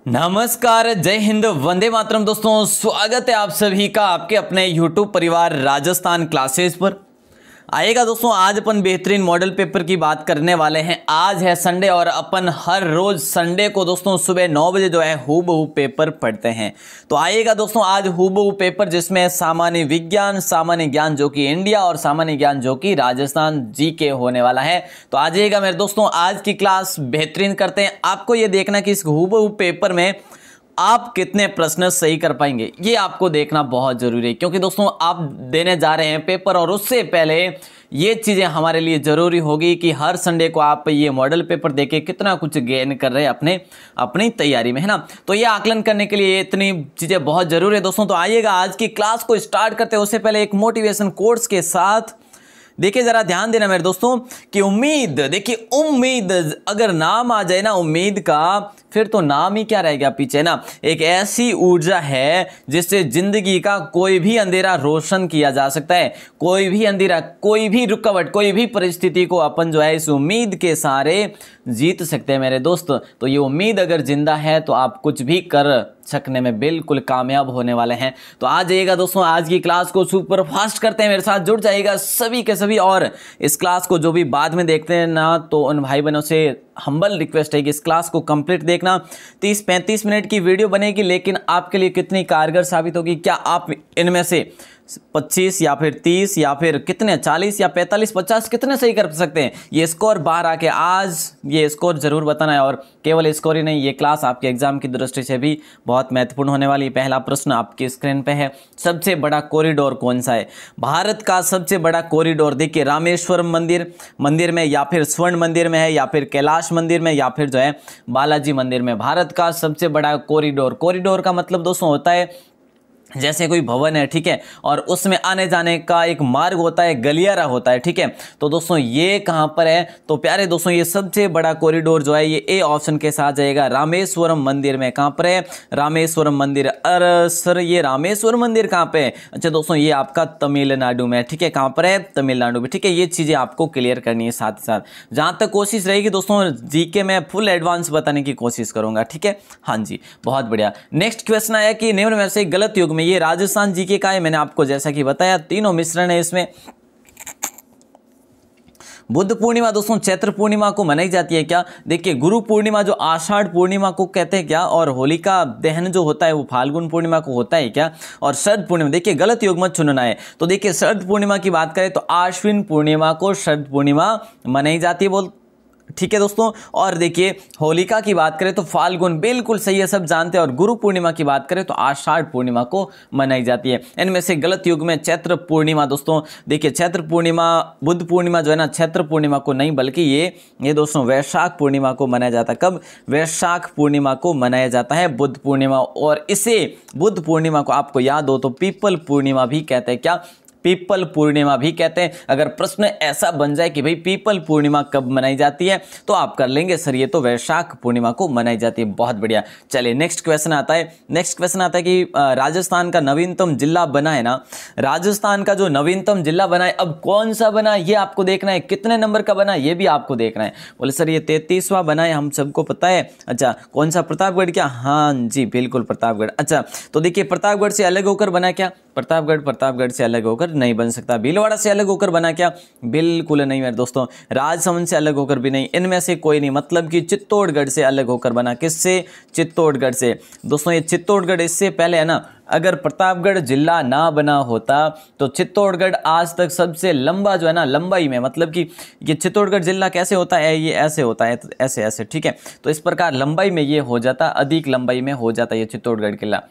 नमस्कार, जय हिंद, वंदे मातरम। दोस्तों, स्वागत है आप सभी का आपके अपने YouTube परिवार राजस्थान क्लासेस पर। आएगा दोस्तों, आज अपन बेहतरीन मॉडल पेपर की बात करने वाले हैं। आज है संडे और अपन हर रोज संडे को दोस्तों सुबह 9 बजे जो है हूबहू पेपर पढ़ते हैं। तो आएगा दोस्तों आज हूबहू पेपर, जिसमें सामान्य विज्ञान, सामान्य ज्ञान जो कि इंडिया और सामान्य ज्ञान जो कि राजस्थान जीके होने वाला है। तो आ जाइएगा मेरे दोस्तों, आज की क्लास बेहतरीन करते हैं। आपको ये देखना कि इस हूबहू पेपर में आप कितने प्रश्न सही कर पाएंगे, ये आपको देखना बहुत जरूरी है, क्योंकि दोस्तों आप देने जा रहे हैं पेपर और उससे पहले ये चीजें हमारे लिए जरूरी होगी कि हर संडे को आप ये मॉडल पेपर देके कितना कुछ गेन कर रहे हैं अपनी तैयारी में, है ना। तो ये आकलन करने के लिए इतनी चीजें बहुत जरूरी है दोस्तों। तो आइएगा आज की क्लास को स्टार्ट करते हैं। उससे पहले एक मोटिवेशन कोट्स के साथ देखिए, जरा ध्यान देना मेरे दोस्तों कि उम्मीद, देखिए उम्मीद अगर नाम आ जाए ना उम्मीद का, फिर तो नाम ही क्या रह गया पीछे ना। एक ऐसी ऊर्जा है जिससे जिंदगी का कोई भी अंधेरा रोशन किया जा सकता है। कोई भी अंधेरा, कोई भी रुकावट, कोई भी परिस्थिति को अपन जो है इस उम्मीद के सहारे जीत सकते हैं मेरे दोस्त। तो ये उम्मीद अगर जिंदा है तो आप कुछ भी कर सकने में बिल्कुल कामयाब होने वाले हैं। तो आ जाइएगा दोस्तों, आज की क्लास को सुपर फास्ट करते हैं, मेरे साथ जुड़ जाइएगा सभी के सभी। और इस क्लास को जो भी बाद में देखते हैं ना, तो उन भाई बहनों से हम्बल रिक्वेस्ट है कि इस क्लास को कंप्लीट देखना। 30-35 मिनट की वीडियो बनेगी, लेकिन आपके लिए कितनी कारगर साबित होगी, क्या आप इनमें से 25 या फिर 30 या फिर कितने 40 या 45 50 कितने सही कर सकते हैं, ये स्कोर बाहर आके आज ये स्कोर जरूर बताना है। और केवल स्कोर ही नहीं, ये क्लास आपके एग्जाम की दृष्टि से भी बहुत महत्वपूर्ण होने वाली है। पहला प्रश्न आपकी स्क्रीन पे है, सबसे बड़ा कॉरिडोर कौन सा है? भारत का सबसे बड़ा कॉरिडोर देखिए रामेश्वरम मंदिर में, या फिर स्वर्ण मंदिर में है, या फिर कैलाश मंदिर में, या फिर जो है बालाजी मंदिर में। भारत का सबसे बड़ा कॉरिडोर का मतलब दोस्तों होता है जैसे कोई भवन है, ठीक है, और उसमें आने जाने का एक मार्ग होता है, गलियारा होता है, ठीक है। तो दोस्तों ये कहां पर है? तो प्यारे दोस्तों, ये सबसे बड़ा कॉरिडोर जो है ये ए ऑप्शन के साथ जाएगा, रामेश्वरम मंदिर में। कहां पर है? रामेश्वरम मंदिर। अरे सर, ये रामेश्वरम मंदिर कहां पे है? अच्छा दोस्तों, ये आपका तमिलनाडु में, ठीक है। कहां पर है? तमिलनाडु में, ठीक है। ये चीजें आपको क्लियर करनी है साथ ही साथ। जहां तक कोशिश रहेगी दोस्तों, जीके में फुल एडवांस बताने की कोशिश करूंगा, ठीक है। हाँ जी, बहुत बढ़िया। नेक्स्ट क्वेश्चन आया कि निम्न में से गलत युग, ये राजस्थान जीके का है। मैंने आपको जैसा कि बताया तीनों मिश्रण है इसमें। बुद्ध पूर्णिमा दोस्तों चैत्र पूर्णिमा को मनाई जाती है क्या? देखिए, गुरु पूर्णिमा जो आषाढ़ पूर्णिमा को कहते हैं क्या? और होलिका दहन जो होता है वो फाल्गुन पूर्णिमा को होता है क्या? और शरद पूर्णिमा, देखिए गलत युग मत चुनना है। तो देखिए शरद पूर्णिमा की बात करें तो आश्विन पूर्णिमा को शरद पूर्णिमा मनाई जाती है, ठीक है दोस्तों। और देखिए होलिका की बात करें तो फाल्गुन, बिल्कुल सही है, सब जानते हैं। और गुरु पूर्णिमा की बात करें तो आषाढ़ पूर्णिमा को मनाई जाती है। इनमें से गलत युग में चैत्र पूर्णिमा दोस्तों, देखिए चैत्र पूर्णिमा, बुद्ध पूर्णिमा जो है ना, चैत्र पूर्णिमा को नहीं बल्कि ये दोस्तों वैशाख पूर्णिमा को मनाया जाता है। कब? वैशाख पूर्णिमा को मनाया जाता है बुद्ध पूर्णिमा। और इसे बुद्ध पूर्णिमा को आपको याद हो तो पीपल पूर्णिमा भी कहते हैं क्या? पीपल पूर्णिमा भी कहते हैं। अगर प्रश्न ऐसा बन जाए कि भाई पीपल पूर्णिमा कब मनाई जाती है, तो आप कर लेंगे सर ये तो वैशाख पूर्णिमा को मनाई जाती है। बहुत बढ़िया। चलिए नेक्स्ट क्वेश्चन आता है कि राजस्थान का नवीनतम जिला बना है ना, राजस्थान का जो नवीनतम जिला बना है, अब कौन सा बना ये आपको देखना है, कितने नंबर का बना ये भी आपको देखना है। बोले सर ये 33वां बना है, हम सबको पता है। अच्छा कौन सा? प्रतापगढ़ क्या? हाँ जी बिल्कुल प्रतापगढ़। अच्छा तो देखिए प्रतापगढ़ से अलग होकर बना क्या? प्रतापगढ़ से अलग होकर नहीं बन सकता। भीलवाड़ा से अलग होकर बना क्या? बिल्कुल नहीं मेरे दोस्तों। राजसमंद से अलग होकर भी नहीं, इनमें से कोई नहीं। मतलब कि चित्तौड़गढ़ से अलग होकर बना। किससे? चित्तौड़गढ़ से। दोस्तों ये चित्तौड़गढ़ इससे पहले है ना, अगर प्रतापगढ़ जिला ना बना होता तो चित्तौड़गढ़ आज तक सबसे लंबा जो है ना, लंबाई में, मतलब कि ये चित्तौड़गढ़ जिला कैसे होता है, ये ऐसे होता है, तो ऐसे, ठीक है। तो इस प्रकार लंबाई में ये हो जाता, अधिक लंबाई में हो जाता ये चित्तौड़गढ़ किला,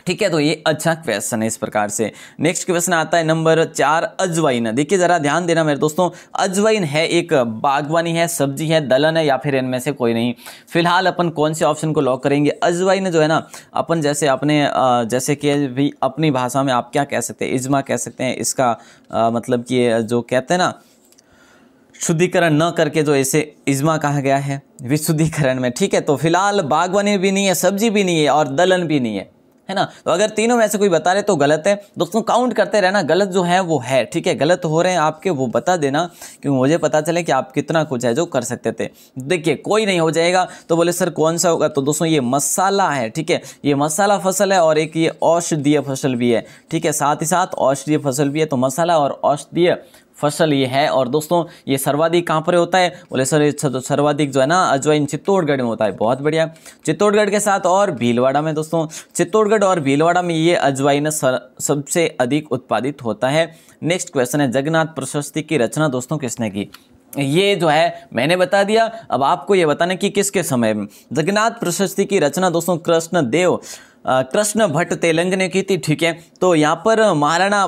ठीक है। तो ये अच्छा क्वेश्चन है इस प्रकार से। नेक्स्ट क्वेश्चन आता है नंबर 4, अजवाइन। देखिए जरा ध्यान देना मेरे दोस्तों, अजवाइन है एक बागवानी है, सब्जी है, दलहन है, या फिर इनमें से कोई नहीं। फिलहाल अपन कौन से ऑप्शन को लॉक करेंगे? अजवाइन जो है ना, अपन जैसे अपने जैसे कि भी अपनी भाषा में आप क्या कह सकते हैं, इज्मा कह सकते हैं। इसका मतलब कि जो कहते हैं ना, शुद्धिकरण न करके जो इसे इज्मा कहा गया है विशुद्धिकरण में, ठीक है। तो फिलहाल बागवानी भी नहीं है, सब्जी भी नहीं है, और दलहन भी नहीं है, है ना। तो अगर तीनों में से कोई बता रहे तो गलत है दोस्तों, काउंट करते रहना, गलत जो है वो है, ठीक है। गलत हो रहे हैं आपके वो बता देना, क्योंकि मुझे पता चले कि आप कितना कुछ है जो कर सकते थे। देखिए कोई नहीं हो जाएगा तो बोले सर कौन सा होगा, तो दोस्तों ये मसाला है, ठीक है। ये मसाला फसल है और एक ये औषधीय फसल भी है, ठीक है। साथ ही साथ औषधीय फसल भी है, तो मसाला और औषधीय फसल ये है। और दोस्तों ये सर्वाधिक कहाँ पर होता है, बोले सर सर्वाधिक जो है ना अजवाइन चित्तौड़गढ़ में होता है। बहुत बढ़िया, चित्तौड़गढ़ के साथ और भीलवाड़ा में। दोस्तों चित्तौड़गढ़ और भीलवाड़ा में ये अजवाइन सबसे अधिक उत्पादित होता है। नेक्स्ट क्वेश्चन है, जगन्नाथ प्रशस्ति की रचना दोस्तों किसने की। ये जो है मैंने बता दिया, अब आपको ये बताना कि किसके समय में। जगन्नाथ प्रशस्ति की रचना दोस्तों कृष्ण भट्ट तेलंग ने की थी, ठीक है। तो यहाँ पर महाराणा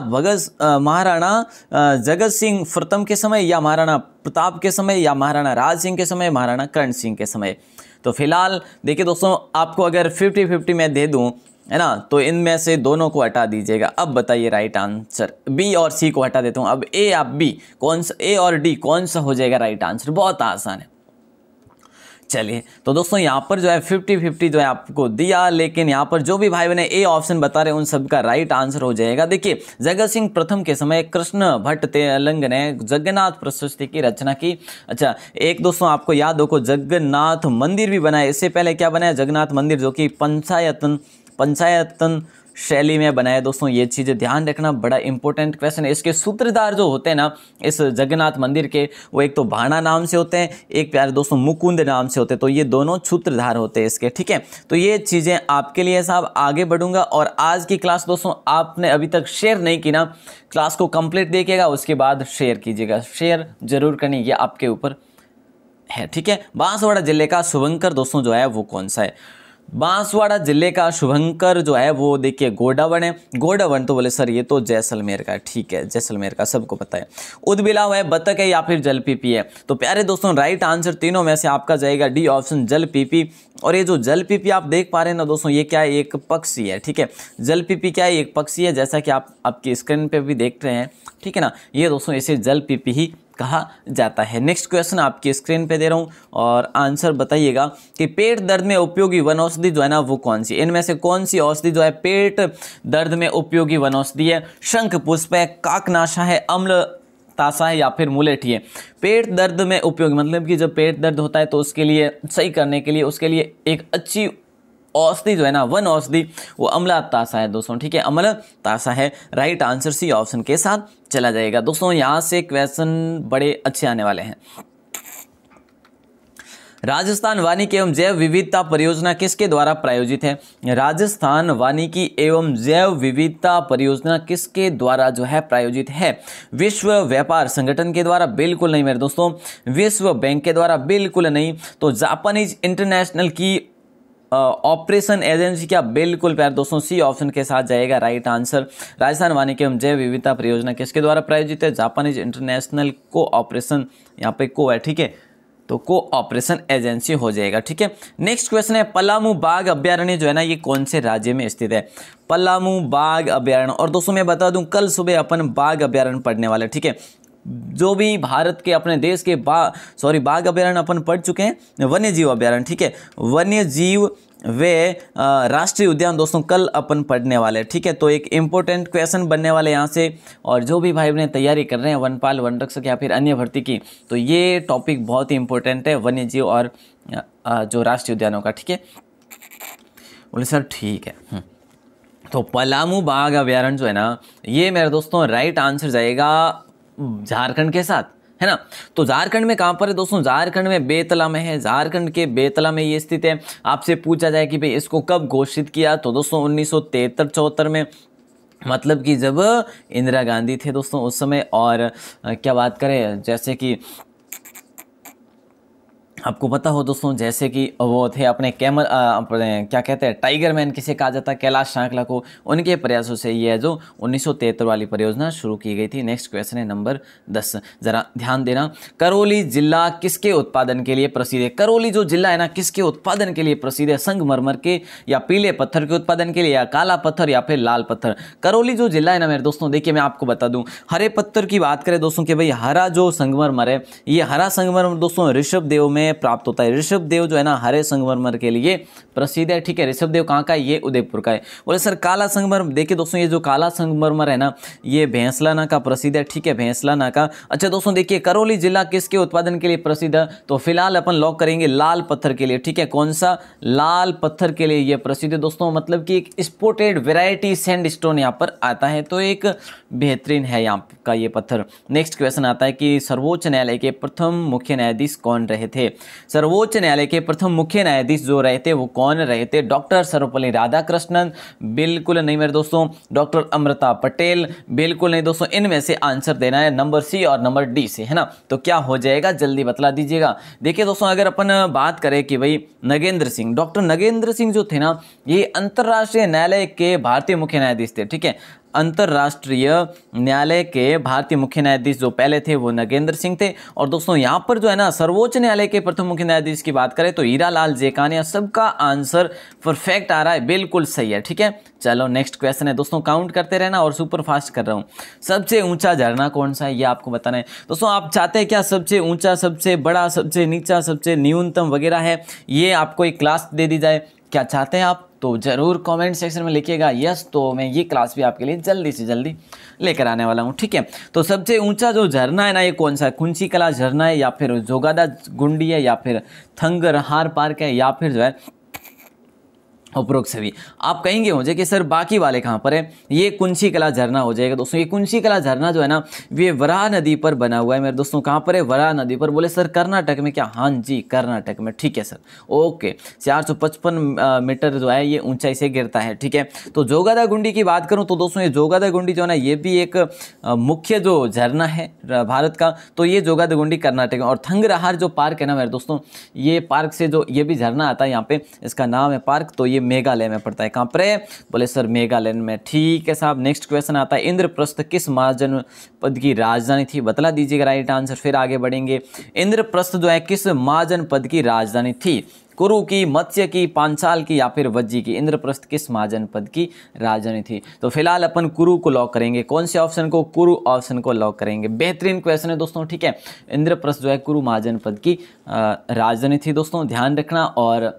जगत सिंह प्रथम के समय, या महाराणा प्रताप के समय, या महाराणा राज सिंह के समय, महाराणा कर्ण सिंह के समय। तो फिलहाल देखिए दोस्तों, आपको अगर 50-50 मैं दे दूं, है ना, तो इनमें से दोनों को हटा दीजिएगा। अब बताइए राइट आंसर, बी और सी को हटा देता हूं। अब ए आप बी, कौन सा, ए और डी कौन सा हो जाएगा राइट आंसर। बहुत आसान है। चलिए तो दोस्तों यहाँ पर जो है 50-50 जो है आपको दिया, लेकिन यहाँ पर जो भी भाई बहन ए ऑप्शन बता रहे हैं उन सब का राइट आंसर हो जाएगा। देखिए जगत सिंह प्रथम के समय कृष्ण भट्ट तेलंग ने जगन्नाथ प्रशस्ति की रचना की। अच्छा एक दोस्तों आपको याद हो को जगन्नाथ मंदिर भी बनाया, इससे पहले क्या बनाया, जगन्नाथ मंदिर, जो कि पंचायतन शैली में बनाया। दोस्तों ये चीज़ें ध्यान रखना, बड़ा इंपॉर्टेंट क्वेश्चन है। इसके सूत्रधार जो होते हैं ना इस जगन्नाथ मंदिर के, वो एक तो भाणा नाम से होते हैं, एक प्यारे दोस्तों मुकुंद नाम से होते हैं। तो ये दोनों सूत्रधार होते हैं इसके, ठीक है। तो ये चीज़ें आपके लिए साहब आगे बढ़ूंगा। और आज की क्लास दोस्तों आपने अभी तक शेयर नहीं की ना, क्लास को कंप्लीट देखिएगा, उसके बाद शेयर कीजिएगा। शेयर जरूर करनी, ये आपके ऊपर है, ठीक है। बांसवाड़ा जिले का शुभंकर दोस्तों जो है वो कौन सा है। बांसवाड़ा जिले का शुभंकर जो है वो देखिए गोडावन है। गोडावन तो बोले सर ये तो जैसलमेर का, ठीक है, जैसलमेर का सबको पता है। उदबिलाव है, बतख है, या फिर जलपीपी है। तो प्यारे दोस्तों राइट आंसर तीनों में से आपका जाएगा डी ऑप्शन जलपीपी। और ये जो जलपीपी आप देख पा रहे हैं ना दोस्तों, ये क्या है, एक पक्षी है, ठीक है। जलपीपी क्या है, एक पक्षी है, जैसा कि आप आपकी स्क्रीन पे भी देख रहे हैं, ठीक है ना। ये दोस्तों इसे जलपीपी ही कहा जाता है। नेक्स्ट क्वेश्चन आपकी स्क्रीन पे दे रहा हूं और आंसर बताइएगा कि पेट दर्द में उपयोगी वनौषधि जो है ना वो कौन सी, इनमें से कौन सी औषधि जो है पेट दर्द में उपयोगी वनौषधि है। शंख पुष्प है, काकनाशा है, अम्ल तासा है, या फिर मुलेठी है। पेट दर्द में उपयोगी मतलब कि जब पेट दर्द होता है तो उसके लिए सही करने के लिए उसके लिए एक अच्छी औषधि जो है ना वन औषधि वो अम्ला तासा है दोस्तों, ठीक है, अम्ल तासा है। राइट आंसर सी ऑप्शन के साथ चला जाएगा। दोस्तों यहां से क्वेश्चन बड़े अच्छे आने वाले हैं। राजस्थान वानिकी एवं जैव विविधता परियोजना किसके द्वारा प्रायोजित है। राजस्थान वानिकी एवं जैव विविधता परियोजना किसके द्वारा जो है प्रायोजित है। विश्व व्यापार संगठन के द्वारा बिल्कुल नहीं मेरे दोस्तों, विश्व बैंक के द्वारा बिल्कुल नहीं, तो जापानीज इंटरनेशनल की ऑपरेशन एजेंसी क्या, बिल्कुल प्यारे दोस्तों सी ऑप्शन के साथ जाएगा राइट आंसर। राजस्थान वानिकी एवं जैव विविधता परियोजना किसके द्वारा प्रायोजित है। जापानीज इंटरनेशनल को ऑपरेशन, यहाँ पे को है, ठीक है, तो को ऑपरेशन एजेंसी हो जाएगा, ठीक है। नेक्स्ट क्वेश्चन है पलामू बाघ अभ्यारण्य जो है ना ये कौन से राज्य में स्थित है। पलामू बाघ अभ्यारण्य, और दोस्तों मैं बता दूं कल सुबह अपन बाघ अभ्यारण्य पढ़ने वाले, ठीक है। जो भी भारत के अपने देश के बाघ अभ्यारण्य अपन पढ़ चुके हैं, वन्य जीव अभ्यारण्य, ठीक है, वन्य जीव वे राष्ट्रीय उद्यान दोस्तों कल अपन पढ़ने वाले, ठीक है। तो एक इंपॉर्टेंट क्वेश्चन बनने वाले यहाँ से, और जो भी भाई बहन तैयारी कर रहे हैं वनपाल वनरक्षक या फिर अन्य भर्ती की, तो ये टॉपिक बहुत ही इंपॉर्टेंट है, वन्य जीव और जो राष्ट्रीय उद्यानों का, ठीक है। बोले सर ठीक है। तो पलामू बाघ अभ्यारण्य जो है ना ये मेरे दोस्तों राइट आंसर जाएगा झारखंड के साथ, है ना। तो झारखंड में कहां पर है दोस्तों, झारखंड में बेतला में है। झारखंड के बेतला में ये स्थित है। आपसे पूछा जाए कि भाई इसको कब घोषित किया, तो दोस्तों 1973-74 में, मतलब कि जब इंदिरा गांधी थे दोस्तों उस समय। और क्या बात करें, जैसे कि आपको पता हो दोस्तों, जैसे कि वो थे अपने क्या कहते हैं टाइगर मैन किसे कहा जाता है, कैलाश सांकला को, उनके प्रयासों से ये है जो 1973 वाली परियोजना शुरू की गई थी। नेक्स्ट क्वेश्चन है नंबर 10, जरा ध्यान देना। करौली जिला किसके उत्पादन के लिए प्रसिद्ध है। करौली जो जिला है ना किसके उत्पादन के लिए प्रसिद्ध है। संगमरमर के, या पीले पत्थर के उत्पादन के लिए, या काला पत्थर, या फिर लाल पत्थर। करौली जो जिला है ना मेरे दोस्तों, देखिए मैं आपको बता दूं, हरे पत्थर की बात करें दोस्तों कि भाई हरा जो संगमरमर है, ये हरा संगमरमर दोस्तों ऋषभ देव में में प्राप्त होता है। ऋषभदेव जो है ना हरे संगमरमर के लिए प्रसिद्ध है, ठीक है। ऋषभदेव कहाँ का है? ये उदयपुर का है। बोले सर काला संगमरमर, देखिए दोस्तों ये जो काला संगमरमर है ना ये भैंसलाना का प्रसिद्ध है, ठीक है, भैंसलाना का। अच्छा दोस्तों देखिए करौली जिला किसके उत्पादन के लिए प्रसिद्ध है? तो फिलहाल अपन लॉक करेंगे लाल पत्थर के लिए, ठीक है। कौन सा? लाल पत्थर के लिए ये प्रसिद्ध है दोस्तों, मतलब कि एक स्पोर्टेड वेराइटी सैंडस्टोन यहाँ पर आता है, तो एक बेहतरीन है यहाँ का ये पत्थर। नेक्स्ट क्वेश्चन आता है कि सर्वोच्च न्यायालय के प्रथम मुख्य न्यायाधीश कौन रहे थे? सर्वोच्च न्यायालय के प्रथम मुख्य न्यायाधीश जो रहे थे वो कौन रहे थे? डॉक्टर सर्वपल्ली राधाकृष्णन? बिल्कुल नहीं मेरे दोस्तों। डॉक्टर अमृता पटेल? बिल्कुल नहीं दोस्तों। इनमें से आंसर देना है नंबर सी और नंबर डी से, है ना। तो क्या हो जाएगा जल्दी बतला दीजिएगा। देखिए दोस्तों अगर अपन बात करें कि भाई नगेंद्र सिंह, डॉक्टर नगेंद्र सिंह जो थे ना ये अंतर्राष्ट्रीय न्यायालय के भारतीय मुख्य न्यायाधीश थे, ठीक है। अंतर्राष्ट्रीय न्यायालय के भारतीय मुख्य न्यायाधीश जो पहले थे वो नगेंद्र सिंह थे। और दोस्तों यहाँ पर जो है ना सर्वोच्च न्यायालय के प्रथम मुख्य न्यायाधीश की बात करें तो हीरालाल जेकानिया। सबका आंसर परफेक्ट आ रहा है, बिल्कुल सही है, ठीक है। चलो नेक्स्ट क्वेश्चन है दोस्तों, काउंट करते रहना और सुपर फास्ट कर रहा हूँ। सबसे ऊंचा झरना कौन सा है ये आपको बताना है। दोस्तों आप चाहते हैं क्या सबसे ऊंचा, सबसे बड़ा, सबसे नीचा, सबसे न्यूनतम वगैरह है ये आपको एक क्लास दे दी जाए, क्या चाहते हैं आप? तो ज़रूर कमेंट सेक्शन में लिखिएगा यस, तो मैं ये क्लास भी आपके लिए जल्दी से जल्दी लेकर आने वाला हूँ, ठीक है। तो सबसे ऊंचा जो झरना है ना ये कौन सा है? कुंची कला झरना है या फिर जोगादा गुंडी है या फिर थंगरहार पार्क है या फिर जो है उपरोक्त सभी। आप कहेंगे मुझे कि सर बाकी वाले कहाँ पर है? ये कुंची कला झरना हो जाएगा दोस्तों। ये कुंची कला झरना जो है ना ये वराह नदी पर बना हुआ है मेरे दोस्तों। कहाँ पर है? वराह नदी पर। बोले सर कर्नाटक में क्या? हाँ जी कर्नाटक में, ठीक है सर, ओके। 455 मीटर जो है ये ऊंचाई से गिरता है, ठीक है। तो जोगादा गुंडी की बात करूँ तो दोस्तों ये जोगादा गुंडी जो है ना ये भी एक मुख्य जो झरना है भारत का, तो ये जोगादा गुंडी कर्नाटक में। और थंगरहार जो पार्क है ना मेरे दोस्तों ये पार्क से जो ये भी झरना आता है यहाँ पे, इसका नाम है पार्क, तो ये मेघालय में पड़ता है। कहाँ पर है? बोले सर मेघालय में, ठीक है साहब। नेक्स्ट क्वेश्चन आता है इंद्रप्रस्थ किस महाजनपद की राजधानी थी? बतला दीजिएगा राइट आंसर, फिर आगे बढ़ेंगे। इंद्रप्रस्थ जो है किस महाजनपद की राजधानी थी? कुरु की, मत्स्य की, पांचाल की या फिर वज्जी की? इंद्रप्रस्थ किस महाजनपद की राजधानी थी? तो फिलहाल अपन कुरु को लॉक करेंगे। कौन से ऑप्शन को? कुरु ऑप्शन को लॉक करेंगे। बेहतरीन क्वेश्चन है दोस्तों, ठीक है। इंद्रप्रस्थ जो है कुरु महाजनपद की राजधानी थी दोस्तों, ध्यान रखना। और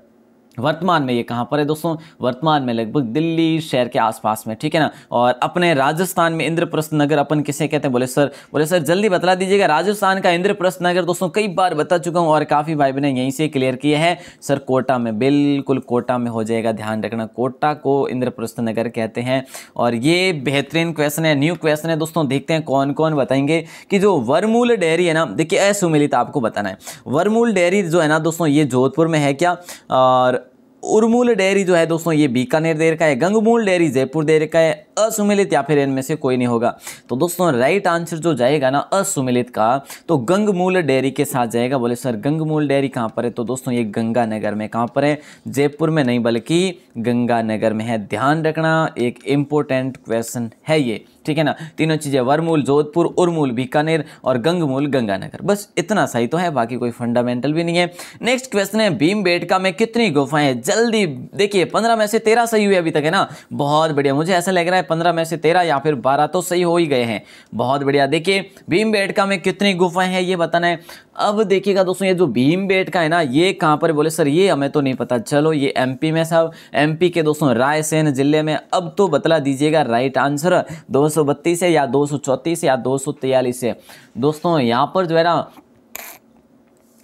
वर्तमान में ये कहाँ पर है दोस्तों? वर्तमान में लगभग दिल्ली शहर के आसपास में, ठीक है ना। और अपने राजस्थान में इंद्रप्रस्थ नगर अपन किसे कहते हैं? बोले सर जल्दी बतला दीजिएगा। राजस्थान का इंद्रप्रस्थ नगर दोस्तों कई बार बता चुका हूँ और काफ़ी भाई बहन यहीं से क्लियर किया है। सर कोटा में, बिल्कुल कोटा में हो जाएगा, ध्यान रखना। कोटा को इंद्रप्रस्थ नगर कहते हैं। और ये बेहतरीन क्वेश्चन है, न्यू क्वेश्चन है दोस्तों। देखते हैं कौन कौन बताएंगे कि जो वरमूल डेयरी है ना, देखिए असुमिलित आपको बताना है। वरमूल डेयरी जो है ना दोस्तों ये जोधपुर में है क्या? और उर्मूल डेयरी जो है दोस्तों ये बीकानेर डेयरी का है। गंगमूल डेयरी जयपुर डेयरी का है। असुमिलित या फिर इनमें से कोई नहीं होगा। तो दोस्तों राइट आंसर जो जाएगा ना असुमिलित का तो गंगमूल डेयरी के साथ जाएगा। बोले सर गंगमूल डेयरी कहाँ पर है? तो दोस्तों ये गंगानगर में। कहाँ पर है? जयपुर में नहीं बल्कि गंगानगर में है, ध्यान रखना। एक इम्पोर्टेंट क्वेश्चन है ये, ठीक है ना। तीनों चीजें वरमूल जोधपुर, उर्मूल बीकानेर और गंगमूल गंगानगर, बस इतना सही तो है, बाकी कोई फंडामेंटल भी नहीं है। नेक्स्ट क्वेश्चन है भीमबेटका में कितनी गुफाएं हैं? जल्दी देखिए 15 में से 13 सही हुए अभी तक, है ना। बहुत बढ़िया, मुझे ऐसा लग रहा है 15 में से 13 या फिर 12 तो सही हो ही गए हैं। बहुत बढ़िया। देखिए भीमबेटका में कितनी गुफाएं हैं ये बताना है। अब देखिएगा दोस्तों ये जो भीमबेटका है ना ये कहाँ पर? बोले सर ये हमें तो नहीं पता। चलो ये एमपी में साहब, एमपी के दोस्तों रायसेन जिले में। अब तो बतला दीजिएगा राइट आंसर 232 है या 234 या 243 है दोस्तों। यहाँ पर जो है ना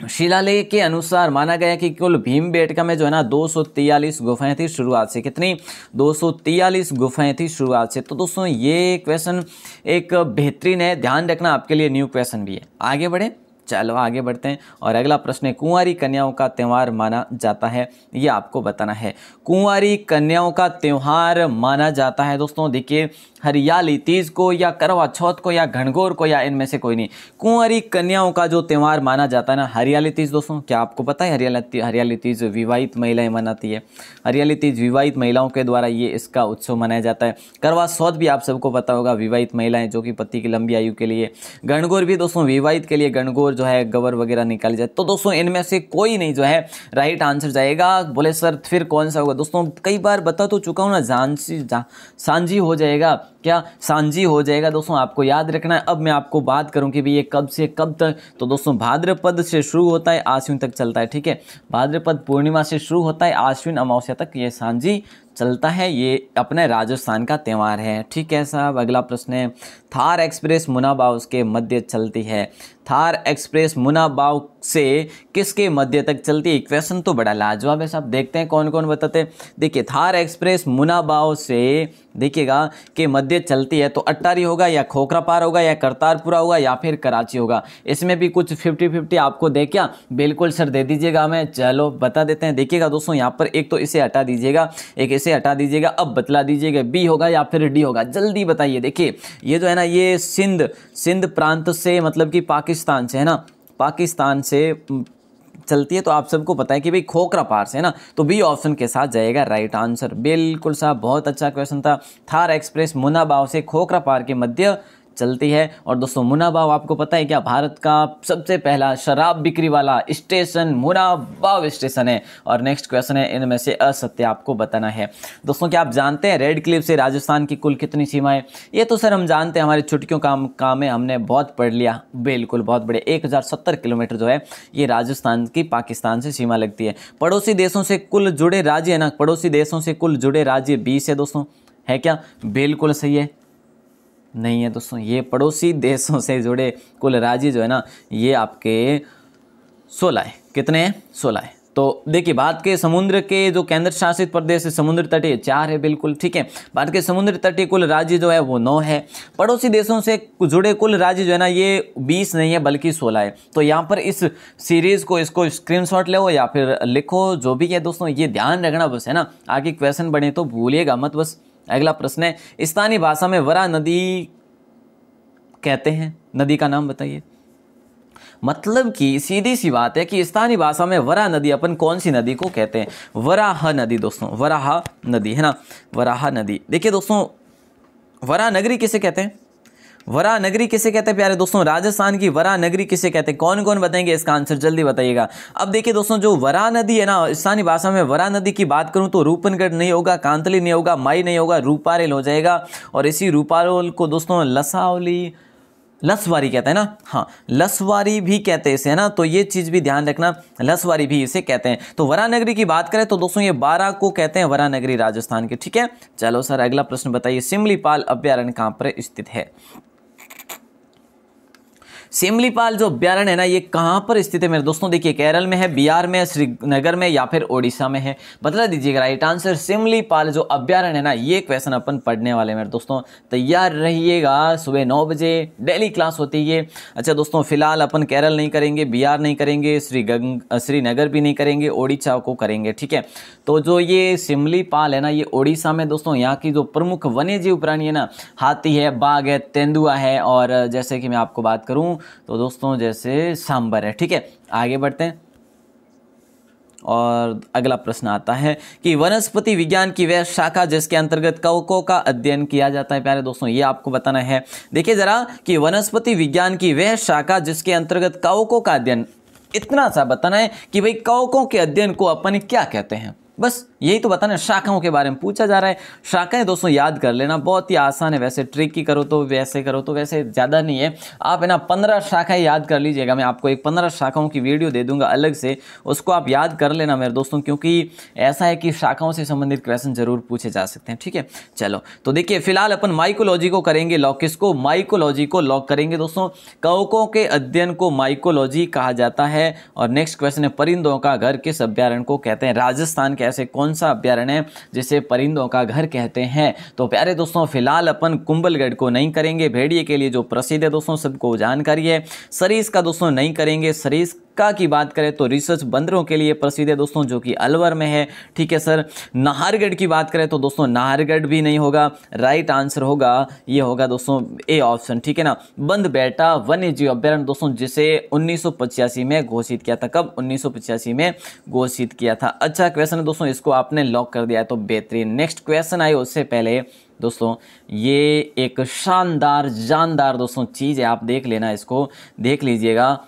शिलालेख के अनुसार माना गया कि कुल भीमबेटका में जो है ना 243 गुफाएं थी शुरुआत से। कितनी? 243 गुफाएं थी शुरुआत से। तो दोस्तों ये क्वेश्चन एक बेहतरीन है, ध्यान रखना, आपके लिए न्यू क्वेश्चन भी है। आगे बढ़े, चलो आगे बढ़ते हैं। और अगला प्रश्न है कुंवारी कन्याओं का त्यौहार माना जाता है, ये आपको बताना है। कुंवारी कन्याओं का त्यौहार माना जाता है दोस्तों, देखिए हरियाली तीज को या करवा चौथ को या घनघोर को या इनमें से कोई नहीं। कुंवारी कन्याओं का जो त्यौहार माना जाता है ना हरियाली तीज दोस्तों, क्या आपको पता है? हरियाली तीज विवाहित महिलाएं मनाती है। हरियाली तीज विवाहित महिलाओं के द्वारा ये इसका उत्सव मनाया जाता है। करवा चौथ भी आप सबको पता होगा, विवाहित महिलाएं जो कि पति की लंबी आयु के लिए। घनघोर भी दोस्तों विवाहित के लिए, घनघोर जो है गवर वगैरह निकाली जाए। तो दोस्तों इनमें से कोई नहीं जो है राइट आंसर जाएगा। बोले सर फिर कौन सा होगा? दोस्तों कई बार बता तो चुका हूँ ना, सांझी हो जाएगा। क्या सांझी हो जाएगा? दोस्तों आपको याद रखना है। अब मैं आपको बात करूं कि भाई ये कब से कब तक, तो दोस्तों भाद्रपद से शुरू होता है, आश्विन तक चलता है। ठीक है, भाद्रपद पूर्णिमा से शुरू होता है, आश्विन अमावस्या तक ये सांझी चलता है। ये अपने राजस्थान का त्यौहार है। ठीक है साहब, अगला प्रश्न है, थार एक्सप्रेस मुनाबाव के मध्य चलती है। थार एक्सप्रेस मुनाबाव से किसके मध्य तक चलती है? क्वेश्चन तो बड़ा लाजवाब है साहब, देखते हैं कौन कौन बताते हैं। देखिए, थार एक्सप्रेस मुनाबाव से देखिएगा के मध्य चलती है, तो अट्टारी होगा या खोखरा पार होगा या करतारपुरा होगा या फिर कराची होगा। इसमें भी कुछ 50-50 आपको दे क्या? बिल्कुल सर दे दीजिएगा हमें। चलो बता देते हैं। देखिएगा दोस्तों, यहाँ पर एक तो इसे हटा दीजिएगा, एक इसे हटा दीजिएगा। अब बतला दीजिएगा बी होगा या फिर डी होगा, जल्दी बताइए। देखिए ये जो है ना, ये सिंध प्रांत से, मतलब कि पाकिस्तान से है ना, पाकिस्तान से चलती है। तो आप सबको पता है कि भाई खोखरा पार से है ना, तो बी ऑप्शन के साथ जाएगा राइट आंसर। बिल्कुल साहब, बहुत अच्छा क्वेश्चन था। थार एक्सप्रेस मुनाबाव से खोखरा पार के मध्य चलती है। और दोस्तों मुनाबाव आपको पता है क्या? भारत का सबसे पहला शराब बिक्री वाला स्टेशन मुनाबाव स्टेशन है। और नेक्स्ट क्वेश्चन है, इनमें से असत्य आपको बताना है। दोस्तों क्या आप जानते हैं रेड क्लिफ से राजस्थान की कुल कितनी सीमाएं? ये तो सर हम जानते हैं, हमारे छुट्टियों काम में हमने बहुत पढ़ लिया। बिल्कुल, बहुत बड़े 1070 किलोमीटर जो है ये राजस्थान की पाकिस्तान से सीमा लगती है। पड़ोसी देशों से कुल जुड़े राज्य है ना, पड़ोसी देशों से कुल जुड़े राज्य 20 है दोस्तों, है क्या? बिल्कुल सही है। नहीं है दोस्तों, ये पड़ोसी देशों से जुड़े कुल राज्य जो है ना, ये आपके 16 है। कितने हैं? 16 है। तो देखिए, भारत के समुद्र के जो केंद्र शासित प्रदेश है समुद्र तटीय 4 है। बिल्कुल ठीक है, भारत के समुद्र तटीय कुल राज्य जो है वो 9 है। पड़ोसी देशों से जुड़े कुल राज्य जो है ना, ये 20 नहीं है बल्कि 16 है। तो यहाँ पर इस सीरीज को, इसको स्क्रीनशॉट लो या फिर लिखो, जो भी है दोस्तों, ये ध्यान रखना बस है ना, आगे क्वेश्चन बने तो भूलिएगा मत बस। अगला प्रश्न है, स्थानीय भाषा में वरा नदी कहते हैं, नदी का नाम बताइए। मतलब कि सीधी सी बात है कि स्थानीय भाषा में वरा नदी अपन कौन सी नदी को कहते हैं? वराह नदी दोस्तों, वराह नदी है ना, वराह नदी। देखिए दोस्तों, वरा नगरी किसे कहते हैं? वरा नगरी किसे कहते हैं प्यारे दोस्तों? राजस्थान की वरा नगरी किसे कहते हैं? कौन कौन बताएंगे इसका आंसर? जल्दी बताइएगा। अब देखिए दोस्तों, जो वरा नदी है ना, स्थानीय भाषा में वरा नदी की बात करूं तो रूपनगढ़ नहीं होगा, कांतली नहीं होगा, माई नहीं होगा, रूपारेल हो जाएगा। और इसी रूपारेल को दोस्तों लसवारी कहते हैं ना, हाँ लसवारी भी कहते हैं इसे है ना, तो ये चीज भी ध्यान रखना, लसवारी भी इसे कहते हैं। तो वरा नगरी की बात करें तो दोस्तों ये 12 को कहते हैं वरा नगरी राजस्थान के। ठीक है, चलो सर अगला प्रश्न बताइए, सिमलीपाल अभ्यारण्य कहां पर स्थित है? सिमलीपाल जो अभ्यारण्य है ना, ये कहां पर स्थित है मेरे दोस्तों? देखिए, केरल में है, बिहार में है, श्रीनगर में या फिर ओडिशा में है, बता दीजिएगा राइट आंसर। सिमलीपाल जो अभ्यारण्य है ना, ये क्वेश्चन अपन पढ़ने वाले मेरे दोस्तों, तैयार रहिएगा। सुबह 9 बजे डेली क्लास होती है। अच्छा दोस्तों, फिलहाल अपन केरल नहीं करेंगे, बिहार नहीं करेंगे, श्रीनगर भी नहीं करेंगे, ओडिशा को करेंगे। ठीक है, तो जो ये सिमलीपाल है ना, ये ओडिशा में दोस्तों, यहाँ की जो प्रमुख वन्य जीव प्राणी है ना, हाथी है, बाघ है, तेंदुआ है, और जैसे कि मैं आपको बात करूं तो दोस्तों जैसे सांबर है। ठीक है, आगे बढ़ते हैं। और अगला प्रश्न आता है कि वनस्पति विज्ञान की वह शाखा जिसके अंतर्गत कवकों का अध्ययन किया जाता है। प्यारे दोस्तों, ये आपको बताना है। देखिए जरा कि वनस्पति विज्ञान की वह शाखा जिसके अंतर्गत कवकों का अध्ययन, इतना सा बताना है कि भाई कवकों के अध्ययन को अपन क्या कहते हैं, बस यही तो बताना। शाखाओं के बारे में पूछा जा रहा है। शाखाएं दोस्तों याद कर लेना, बहुत ही आसान है। वैसे ट्रिक ही करो तो वैसे करो तो वैसे ज़्यादा नहीं है। आप है ना 15 शाखाएं याद कर लीजिएगा। मैं आपको एक 15 शाखाओं की वीडियो दे दूंगा अलग से, उसको आप याद कर लेना मेरे दोस्तों, क्योंकि ऐसा है कि शाखाओं से संबंधित क्वेश्चन जरूर पूछे जा सकते हैं। ठीक है, चलो तो देखिए, फिलहाल अपन माइकोलॉजी को करेंगे लॉक। किसको? माइकोलॉजी को लॉक करेंगे दोस्तों। कवकों के अध्ययन को माइकोलॉजी कहा जाता है। और नेक्स्ट क्वेश्चन है, परिंदों का घर किस अभ्यारण्य को कहते हैं? राजस्थान के ऐसे कौन सा अभ्यारण्य है जिसे परिंदों का घर कहते हैं? तो प्यारे दोस्तों, फिलहाल अपन कुंभलगढ़ को नहीं करेंगे, भेड़िए के लिए जो प्रसिद्ध है दोस्तों, सबको जानकारी है। सरीस का दोस्तों नहीं करेंगे। सरीस का की बात करें तो रिसर्च बंदरों के लिए प्रसिद्ध है दोस्तों, जो कि अलवर में है। ठीक है सर। नाहरगढ़ की बात करें तो दोस्तों नाहरगढ़ भी नहीं होगा, राइट आंसर होगा ये होगा दोस्तों ए ऑप्शन। ठीक है ना, बंद बेटा वन्य जीव अभ्यारण्य दोस्तों, जिसे 1985 में घोषित किया था। कब? 1985 में घोषित किया था। अच्छा क्वेश्चन है दोस्तों, इसको आपने लॉक कर दिया है तो बेहतरीन। नेक्स्ट क्वेश्चन आए उससे पहले दोस्तों, ये एक शानदार जानदार दोस्तों चीज़ है, आप देख लेना, इसको देख लीजिएगा।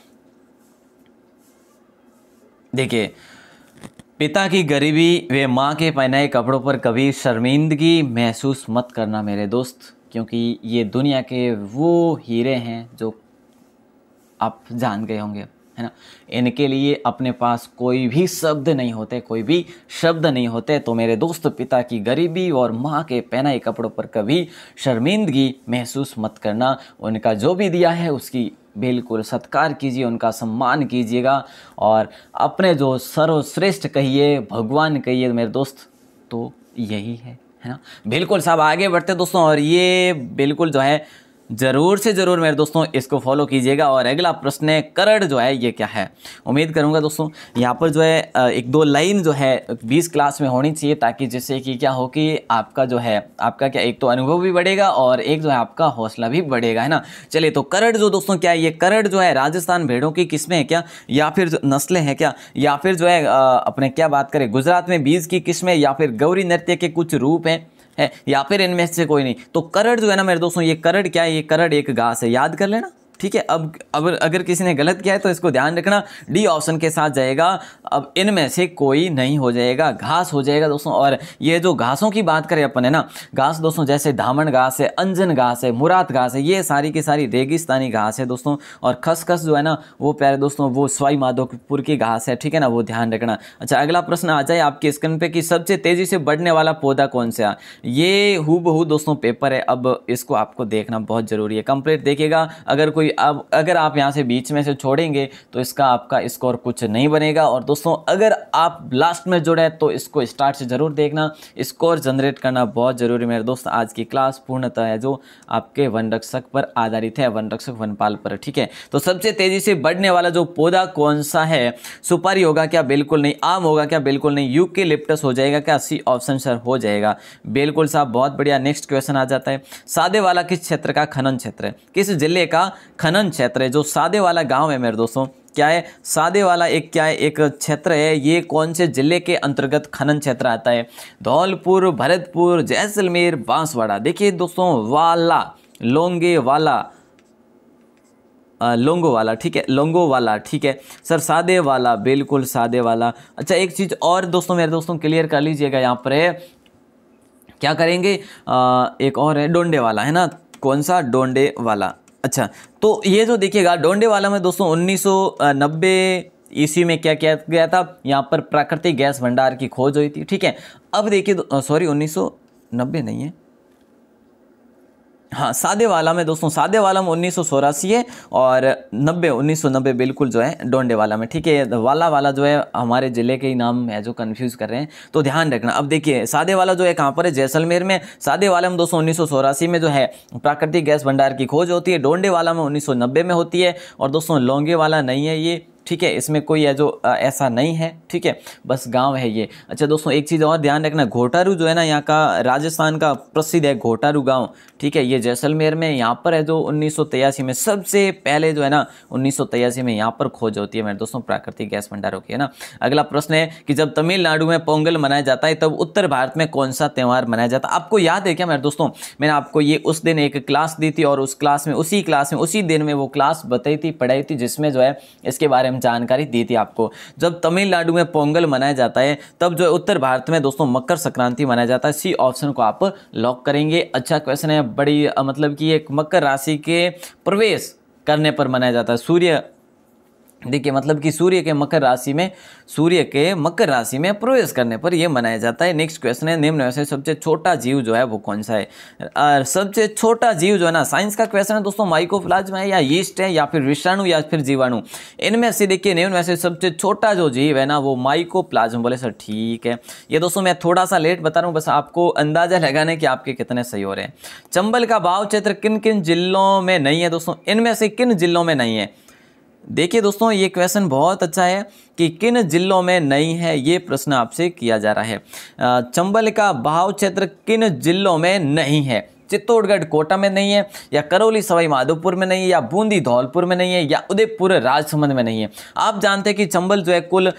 देखिए, पिता की गरीबी व माँ के पहनाए कपड़ों पर कभी शर्मिंदगी महसूस मत करना मेरे दोस्त, क्योंकि ये दुनिया के वो हीरे हैं जो आप जान गए होंगे, है ना। इनके लिए अपने पास कोई भी शब्द नहीं होते, कोई भी शब्द नहीं होते। तो मेरे दोस्त, पिता की गरीबी और माँ के पहनाए कपड़ों पर कभी शर्मिंदगी महसूस मत करना। उनका जो भी दिया है उसकी बिल्कुल सत्कार कीजिए, उनका सम्मान कीजिएगा और अपने जो सर्वश्रेष्ठ कहिए, भगवान कहिए मेरे दोस्त, तो यही है ना। बिल्कुल साहब, आगे बढ़ते दोस्तों, और ये बिल्कुल जो है ज़रूर से ज़रूर मेरे दोस्तों इसको फॉलो कीजिएगा। और अगला प्रश्न है, करड़ जो है ये क्या है। उम्मीद करूंगा दोस्तों यहाँ पर जो है एक दो लाइन जो है 20 क्लास में होनी चाहिए, ताकि जिससे कि क्या हो कि आपका जो है, आपका क्या, एक तो अनुभव भी बढ़ेगा और एक जो है आपका हौसला भी बढ़ेगा, है ना। चलिए, तो करड़ जो दोस्तों क्या है, ये करड़ जो है राजस्थान भेड़ों की किस्में हैं क्या, या फिर नस्लें हैं क्या, या फिर जो है अपने क्या बात करें गुजरात में बीज की किस्में, या फिर गौरी नृत्य के कुछ रूप हैं है, या फिर इनमें से कोई नहीं। तो करड़ जो है ना मेरे दोस्तों, ये करड़ क्या है, ये करड़ एक घास है, याद कर लेना, ठीक है। अब अगर किसी ने गलत किया है तो इसको ध्यान रखना, डी ऑप्शन के साथ जाएगा। अब इनमें से कोई नहीं हो जाएगा, घास हो जाएगा दोस्तों। और ये जो घासों की बात करें अपन, है ना, घास दोस्तों जैसे धामन घास है, अंजन घास है, मुराद घास है, ये सारी की सारी रेगिस्तानी घास है दोस्तों। और खसखस जो है ना वो प्यारे दोस्तों वो सवाई माधोपुर की घास है, ठीक है ना, वो ध्यान रखना। अच्छा, अगला प्रश्न आ जाए आपके स्क्रीन पे कि सबसे तेजी से बढ़ने वाला पौधा कौन सा है। ये हूबहू दोस्तों पेपर है, अब इसको आपको देखना बहुत जरूरी है, कंप्लीट देखिएगा। अगर आप यहाँ से बीच में से छोड़ेंगे तो इसका आपका स्कोर कुछ नहीं बनेगा। और दोस्तों अगर आप लास्ट में जुड़े तो इसको स्टार्ट से जरूर देखना, स्कोर जनरेट करना बहुत जरूरी मेरे दोस्त। आज की क्लास पूर्णतः है जो आपके वन रक्षक पर आधारित है, वन रक्षक वनपाल पर, ठीक है। तो सबसे तेजी से बढ़ने वाला जो पौधा कौन सा है, सुपारी होगा क्या, बिल्कुल नहीं। आम होगा क्या, बिल्कुल नहीं। यूकेलिप्टस हो जाएगा क्या, सी ऑप्शन सर हो जाएगा, बिल्कुल साहब, बहुत बढ़िया। नेक्स्ट क्वेश्चन आ जाता है, सादे वाला किस क्षेत्र का खनन क्षेत्र है, किस जिले का खनन क्षेत्र है। जो सादे वाला गांव है मेरे दोस्तों, क्या है, सादे वाला एक क्या है, एक क्षेत्र है। ये कौन से जिले के अंतर्गत खनन क्षेत्र आता है, धौलपुर, भरतपुर, जैसलमेर, बांसवाड़ा। देखिए दोस्तों, वाला, लोंगे वाला, लोंगो वाला, ठीक है, लोंगो वाला, ठीक है सर, सादे वाला, बिल्कुल सादे वाला। अच्छा, एक चीज़ और दोस्तों मेरे दोस्तों क्लियर कर लीजिएगा, यहाँ पर है क्या करेंगे, एक और है डोंडे वाला, है ना, कौन सा, डोंडे वाला। अच्छा, तो ये जो देखिएगा डोंडे वाला में दोस्तों 1990 ईस्वी में क्या किया गया था, यहाँ पर प्राकृतिक गैस भंडार की खोज हुई थी, ठीक है। अब देखिए, सॉरी 1990 नहीं है, हाँ, सादे वाला में दोस्तों, सादे वाला में 1984 है और 1990 बिल्कुल जो है डोंडे वाला में, ठीक है। वाला जो है हमारे ज़िले के ही नाम है जो कंफ्यूज कर रहे हैं, तो ध्यान रखना। अब देखिए, सादे वाला जो है कहाँ पर है, जैसलमेर में। सादे वाला में दोस्तों 1984 में जो है प्राकृतिक गैस भंडार की खोज होती है, डोंडे वाला में 1990 में होती है। और दोस्तों लोंगे वाला नहीं है ये, ठीक है, इसमें कोई है जो ऐसा नहीं है, ठीक है, बस गांव है ये। अच्छा दोस्तों, एक चीज़ और ध्यान रखना, घोटारू जो है ना यहाँ का राजस्थान का प्रसिद्ध है घोटारू गांव, ठीक है, ये जैसलमेर में यहाँ पर है। जो 1983 में सबसे पहले जो है ना 1983 में यहाँ पर खोज होती है मेरे दोस्तों प्राकृतिक गैस भंडारों की, है ना। अगला प्रश्न है कि जब तमिलनाडु में पोंगल मनाया जाता है तब उत्तर भारत में कौन सा त्यौहार मनाया जाता है। आपको याद है क्या मेरे दोस्तों, मैंने आपको ये उस दिन एक क्लास दी थी और उस क्लास में उसी दिन में वो क्लास बताई थी, पढ़ाई थी, जिसमें जो है इसके बारे में जानकारी दी थी आपको। जब तमिलनाडु में पोंगल मनाया जाता है तब जो उत्तर भारत में दोस्तों मकर संक्रांति मनाया जाता है। सी ऑप्शन को आप लॉक करेंगे। अच्छा क्वेश्चन है, बड़ी मतलब कि एक मकर राशि के प्रवेश करने पर मनाया जाता है। सूर्य, देखिए मतलब कि सूर्य के मकर राशि में प्रवेश करने पर यह मनाया जाता है। नेक्स्ट क्वेश्चन है, निम्न में से सबसे छोटा जीव जो है वो कौन सा है। सबसे छोटा जीव जो है ना, साइंस का क्वेश्चन है दोस्तों, माइकोप्लाज्मा है या यीस्ट है या फिर विषाणु या फिर जीवाणु। इनमें से देखिए निम्न में से सबसे छोटा जो जीव है ना वो माइकोप्लाज्मा। बोले सर ठीक है, ये दोस्तों मैं थोड़ा सा लेट बता रहा हूँ, बस आपको अंदाजा लगाने कि आपके कितने सही हो रहे हैं। चंबल का भाव क्षेत्र किन किन जिलों में नहीं है दोस्तों, इनमें से किन जिलों में नहीं है। देखिए दोस्तों, ये क्वेश्चन बहुत अच्छा है कि किन जिलों में नहीं है, ये प्रश्न आपसे किया जा रहा है। चंबल का भाव क्षेत्र किन जिलों में नहीं है। चित्तौड़गढ़ कोटा में नहीं है, या करौली सवाई माधोपुर में नहीं है, या बूंदी धौलपुर में नहीं है, या उदयपुर राजसमंद में नहीं है। आप जानते हैं कि चंबल जो है कुल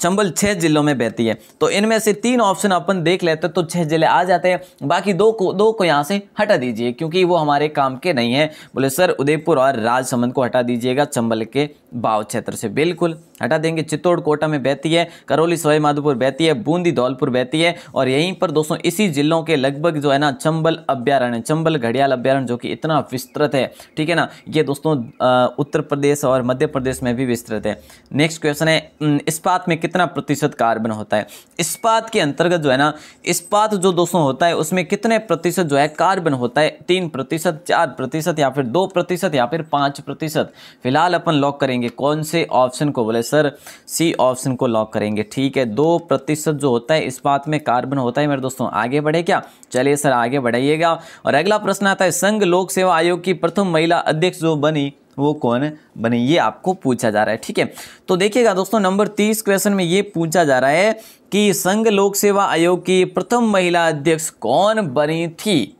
चंबल 6 जिलों में बहती है। तो इनमें से 3 ऑप्शन अपन देख लेते हैं तो 6 जिले आ जाते हैं, बाकी दो को यहाँ से हटा दीजिए क्योंकि वो हमारे काम के नहीं है। बोले सर उदयपुर और राजसमंद को हटा दीजिएगा चंबल के बाव क्षेत्र से, बिल्कुल हटा देंगे। चित्तौड़ कोटा में बहती है, करौली सवाई माधोपुर बहती है, बूंदी धौलपुर बहती है और यहीं पर दोस्तों इसी जिलों के लगभग जो है ना चंबल अभ्यारण्य, चंबल घड़ियाल अभ्यारण्य जो कि इतना विस्तृत है, ठीक है ना, ये दोस्तों उत्तर प्रदेश और मध्य प्रदेश में भी विस्तृत है। नेक्स्ट क्वेश्चन है इस्पात में कितना प्रतिशत कार्बन होता है। इस्पात के अंतर्गत जो है ना, इस्पात जो दोस्तों होता है उसमें कितने प्रतिशत जो है कार्बन होता है, 3%, 4% या फिर 2% या फिर 5%। फिलहाल अपन लॉक करेंगे कौन से ऑप्शन को, बोले सर सी ऑप्शन को लॉक करेंगे, ठीक है। 2% जो होता है इस्पात में कार्बन होता है मेरे दोस्तों। आगे बढ़े क्या, चलिए सर आगे बढ़ाइएगा। और अगला प्रश्न आता है संघ लोक सेवा आयोग की प्रथम महिला अध्यक्ष जो बनी वो कौन बनी, ये आपको पूछा जा रहा है, ठीक है। तो देखिएगा दोस्तों नंबर 30 क्वेश्चन में ये पूछा जा रहा है कि संघ लोक सेवा आयोग की प्रथम महिला अध्यक्ष कौन बनी थी।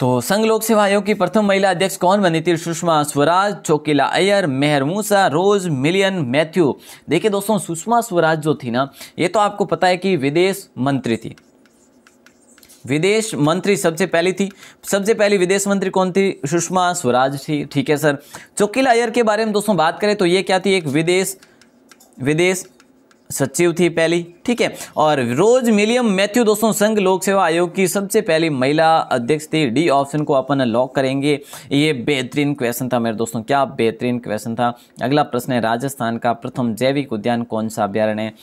तो संघ लोक सेवा आयोग की प्रथम महिला अध्यक्ष कौन बनी थी, सुषमा स्वराज, चोकिला अय्यर, मेहर मूसा, रोज मिलियन मैथ्यू। देखिए दोस्तों सुषमा स्वराज जो थी ना, ये तो आपको पता है कि विदेश मंत्री थी, विदेश मंत्री सबसे पहली थी, सबसे पहली विदेश मंत्री कौन थी, सुषमा स्वराज थी, ठीक है सर। चोकिला अय्यर के बारे में दोस्तों बात करें तो ये क्या थी, एक विदेश सचिव थी पहली, ठीक है। और रोज मिलियम मैथ्यू दोस्तों संघ लोक सेवा आयोग की सबसे पहली महिला अध्यक्ष थी। डी ऑप्शन को अपन लॉक करेंगे। ये बेहतरीन क्वेश्चन था मेरे दोस्तों, क्या बेहतरीन क्वेश्चन था। अगला प्रश्न है राजस्थान का प्रथम जैविक उद्यान कौन सा अभ्यारण्य है।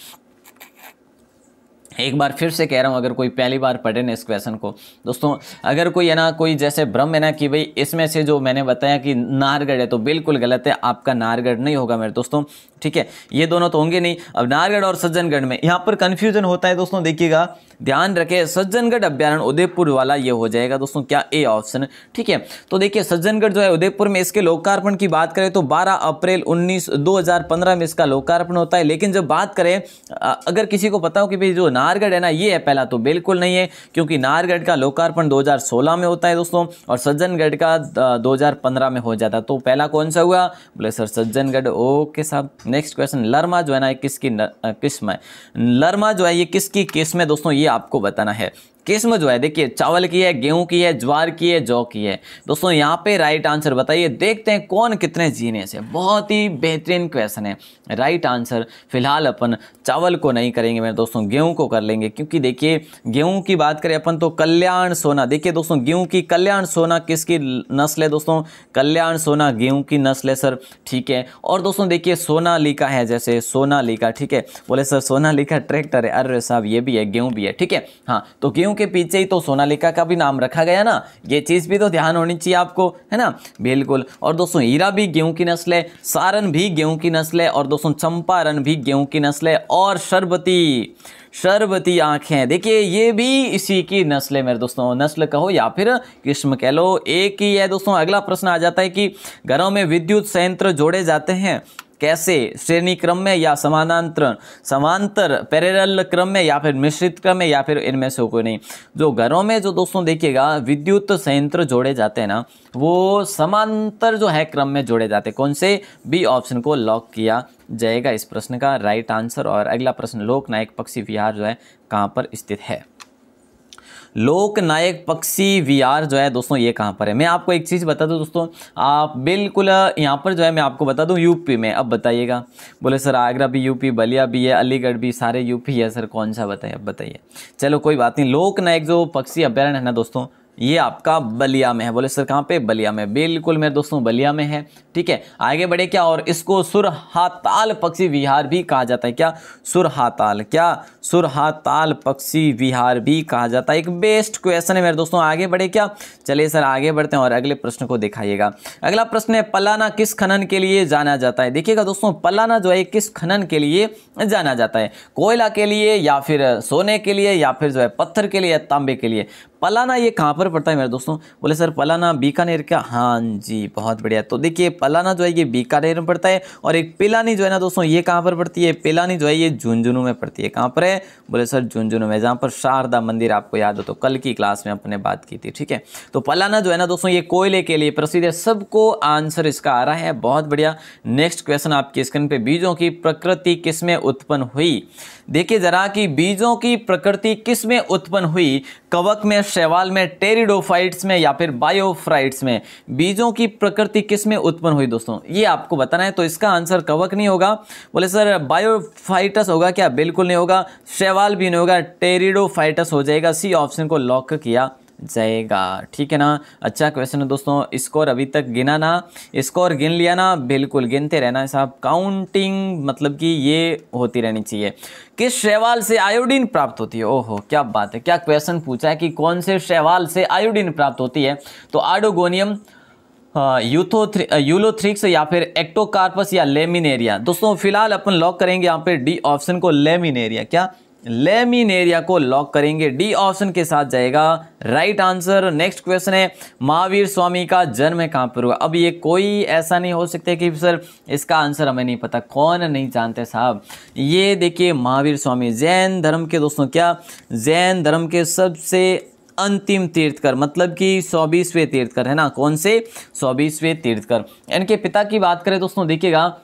एक बार फिर से कह रहा हूँ, अगर कोई पहली बार पढ़े ना इस क्वेश्चन को दोस्तों, अगर कोई है ना कोई जैसे भ्रम है ना कि भाई इसमें से जो मैंने बताया कि नाहरगढ़ है, तो बिल्कुल गलत है, आपका नाहरगढ़ नहीं होगा मेरे दोस्तों, ठीक है। ये दोनों तो होंगे नहीं। अब नाहरगढ़ और सज्जनगढ़ में यहाँ पर कंफ्यूजन होता है दोस्तों, देखिएगा ध्यान रखें, सज्जनगढ़ अभ्यारण्य उदयपुर वाला ये हो जाएगा दोस्तों, क्या ए ऑप्शन, ठीक है। तो देखिए सज्जनगढ़ जो है उदयपुर में, इसके लोकार्पण की बात करें तो 12 अप्रैल 2015 में इसका लोकार्पण होता है। लेकिन जब बात करें अगर किसी को पता हो कि भाई जो नाहरगढ़ है ना ये है पहला, तो बिल्कुल नहीं है, क्योंकि नाहरगढ़ का लोकार्पण 2016 में होता है दोस्तों और सज्जनगढ़ का 2015 में हो जाता है। तो पहला कौन सा हुआ, बोले सर सज्जनगढ़, ओके साहब। नेक्स्ट क्वेश्चन, लरमा जो है ना किसकी किस्म है, लरमा जो है ये किसकी किस्म है दोस्तों, ये आपको बताना है। किस्म जो है देखिए चावल की है, गेहूं की है, ज्वार की है, जौ की है दोस्तों। यहाँ पे राइट आंसर बताइए, देखते हैं कौन कितने जीनियस है। बहुत ही बेहतरीन क्वेश्चन है। राइट आंसर फिलहाल अपन चावल को नहीं करेंगे मेरे दोस्तों, गेहूं को कर लेंगे, क्योंकि देखिए गेहूं की बात करें अपन तो कल्याण सोना, देखिए दोस्तों गेहूं की कल्याण सोना किसकी नस्ल है दोस्तों, कल्याण सोना गेहूं की नस्ल है सर, ठीक है। और दोस्तों देखिए सोनालिका है, जैसे सोनालिका, ठीक है। बोले सर सोनालिका ट्रैक्टर है, अरे साहब ये भी है, गेहूं भी है, ठीक है। हाँ तो गेहूं के पीछे ही तो सोनालिका का भी नाम रखा गया ना, ये चीज भी तो ध्यान होनी चाहिए आपको, है ना, बिल्कुल। और दोस्तों हीरा भी गेहूं की नस्ल है, सारन भी गेहूं की नस्ल है और दोस्तों चंपारण भी गेहूं की नस्ल है और शरबती आंखें देखिए ये भी इसी की नस्ल है मेरे दोस्तों, नस्ल कहो या फिर किस्म कह लो, एक ही है दोस्तों। अगला प्रश्न आ जाता है कि घरों में विद्युत संयंत्र जोड़े जाते हैं कैसे, श्रेणी क्रम में या समांतर पैरेलल क्रम में या फिर मिश्रित क्रम में या फिर इनमें से कोई नहीं। जो घरों में जो दोस्तों देखिएगा विद्युत संयंत्र जोड़े जाते हैं ना, वो समांतर जो है क्रम में जोड़े जाते हैं। कौन से, बी ऑप्शन को लॉक किया जाएगा इस प्रश्न का राइट आंसर। और अगला प्रश्न, लोकनायक पक्षी विहार जो है कहाँ पर स्थित है। लोकनायक पक्षी विहार जो है दोस्तों ये कहाँ पर है, मैं आपको एक चीज़ बता दूं दोस्तों, आप बिल्कुल यहाँ पर जो है मैं आपको बता दूं यूपी में। अब बताइएगा, बोले सर आगरा भी यूपी, बलिया भी है, अलीगढ़ भी, सारे यूपी है सर, कौन सा बताइए, अब बताइए। चलो कोई बात नहीं, लोकनायक जो पक्षी अभ्यारण्य है ना दोस्तों ये आपका बलिया में है। बोले सर कहाँ पे, बलिया में, बिल्कुल मेरे दोस्तों बलिया में है, ठीक है। आगे बढ़े क्या, और इसको सुरहाताल पक्षी विहार भी कहा जाता है, क्या सुरहाताल, क्या सुरहाताल पक्षी विहार भी कहा जाता है। एक बेस्ट क्वेश्चन है मेरे दोस्तों। आगे बढ़े क्या, चलिए सर आगे बढ़ते हैं और अगले प्रश्न को दिखाइएगा। अगला प्रश्न है पलाना किस खनन के लिए जाना जाता है। देखिएगा दोस्तों पलाना जो है किस खनन के लिए जाना जाता है, कोयला के लिए या फिर सोने के लिए या फिर जो है पत्थर के लिए या तांबे के लिए। पलाना ये कहाँ पर पड़ता है मेरे दोस्तों? बोले सर पलाना बीकानेर का। हाँ जी, बहुत बढ़िया। तो देखिए पलाना जो है ये बीकानेर में पड़ता है, और एक पिलानी जो है ना दोस्तों ये कहाँ पर पड़ती है? पिलानी जो है ये झुंझुनू में पड़ती है। कहाँ पर है? बोले सर झुंझुनू में, जहाँ पर शारदा मंदिर आपको याद हो तो कल की क्लास में अपने बात की थी। ठीक है, तो पलाना जो है ना दोस्तों ये कोयले के लिए प्रसिद्ध है। सबको आंसर इसका आ रहा है, बहुत बढ़िया। नेक्स्ट क्वेश्चन आपकी स्क्रीन पे, बीजों की प्रकृति किसमें उत्पन्न हुई? देखिए जरा कि बीजों की प्रकृति किसमें उत्पन्न हुई? कवक में, शैवाल में, टेरिडोफाइट्स में या फिर बायोफ्राइट्स में? बीजों की प्रकृति किसमें उत्पन्न हुई दोस्तों, ये आपको बताना है। तो इसका आंसर कवक नहीं होगा। बोले सर बायोफाइटस होगा क्या? बिल्कुल नहीं होगा। शैवाल भी नहीं होगा, टेरिडोफाइटस हो जाएगा। सी ऑप्शन को लॉक किया जाएगा। ठीक है ना, अच्छा क्वेश्चन है दोस्तों। स्कोर अभी तक गिना ना? स्कोर गिन लिया ना? बिल्कुल गिनते रहना है साहब, काउंटिंग मतलब कि ये होती रहनी चाहिए। किस शैवाल से आयोडीन प्राप्त होती है? ओहो क्या बात है, क्या क्वेश्चन पूछा है कि कौन से शैवाल से आयोडीन प्राप्त होती है? तो आर्डोगोनियम, यूलोथ्रिक्स या फिर एक्टोकार्पस या लेमिनेरिया? दोस्तों फिलहाल अपन लॉक करेंगे यहाँ पे डी ऑप्शन को, लेमिनेरिया। क्या? लेमिनेरिया को लॉक करेंगे, डी ऑप्शन के साथ जाएगा राइट आंसर। नेक्स्ट क्वेश्चन है, महावीर स्वामी का जन्म कहाँ पर हुआ? अब ये कोई ऐसा नहीं हो सकता कि सर इसका आंसर हमें नहीं पता, कौन नहीं जानते साहब? ये देखिए महावीर स्वामी जैन धर्म के दोस्तों, क्या जैन धर्म के सबसे अंतिम तीर्थकर, मतलब कि 24वें तीर्थकर है ना। कौन से? 24वें तीर्थकर। इनके पिता की बात करें दोस्तों, देखिएगा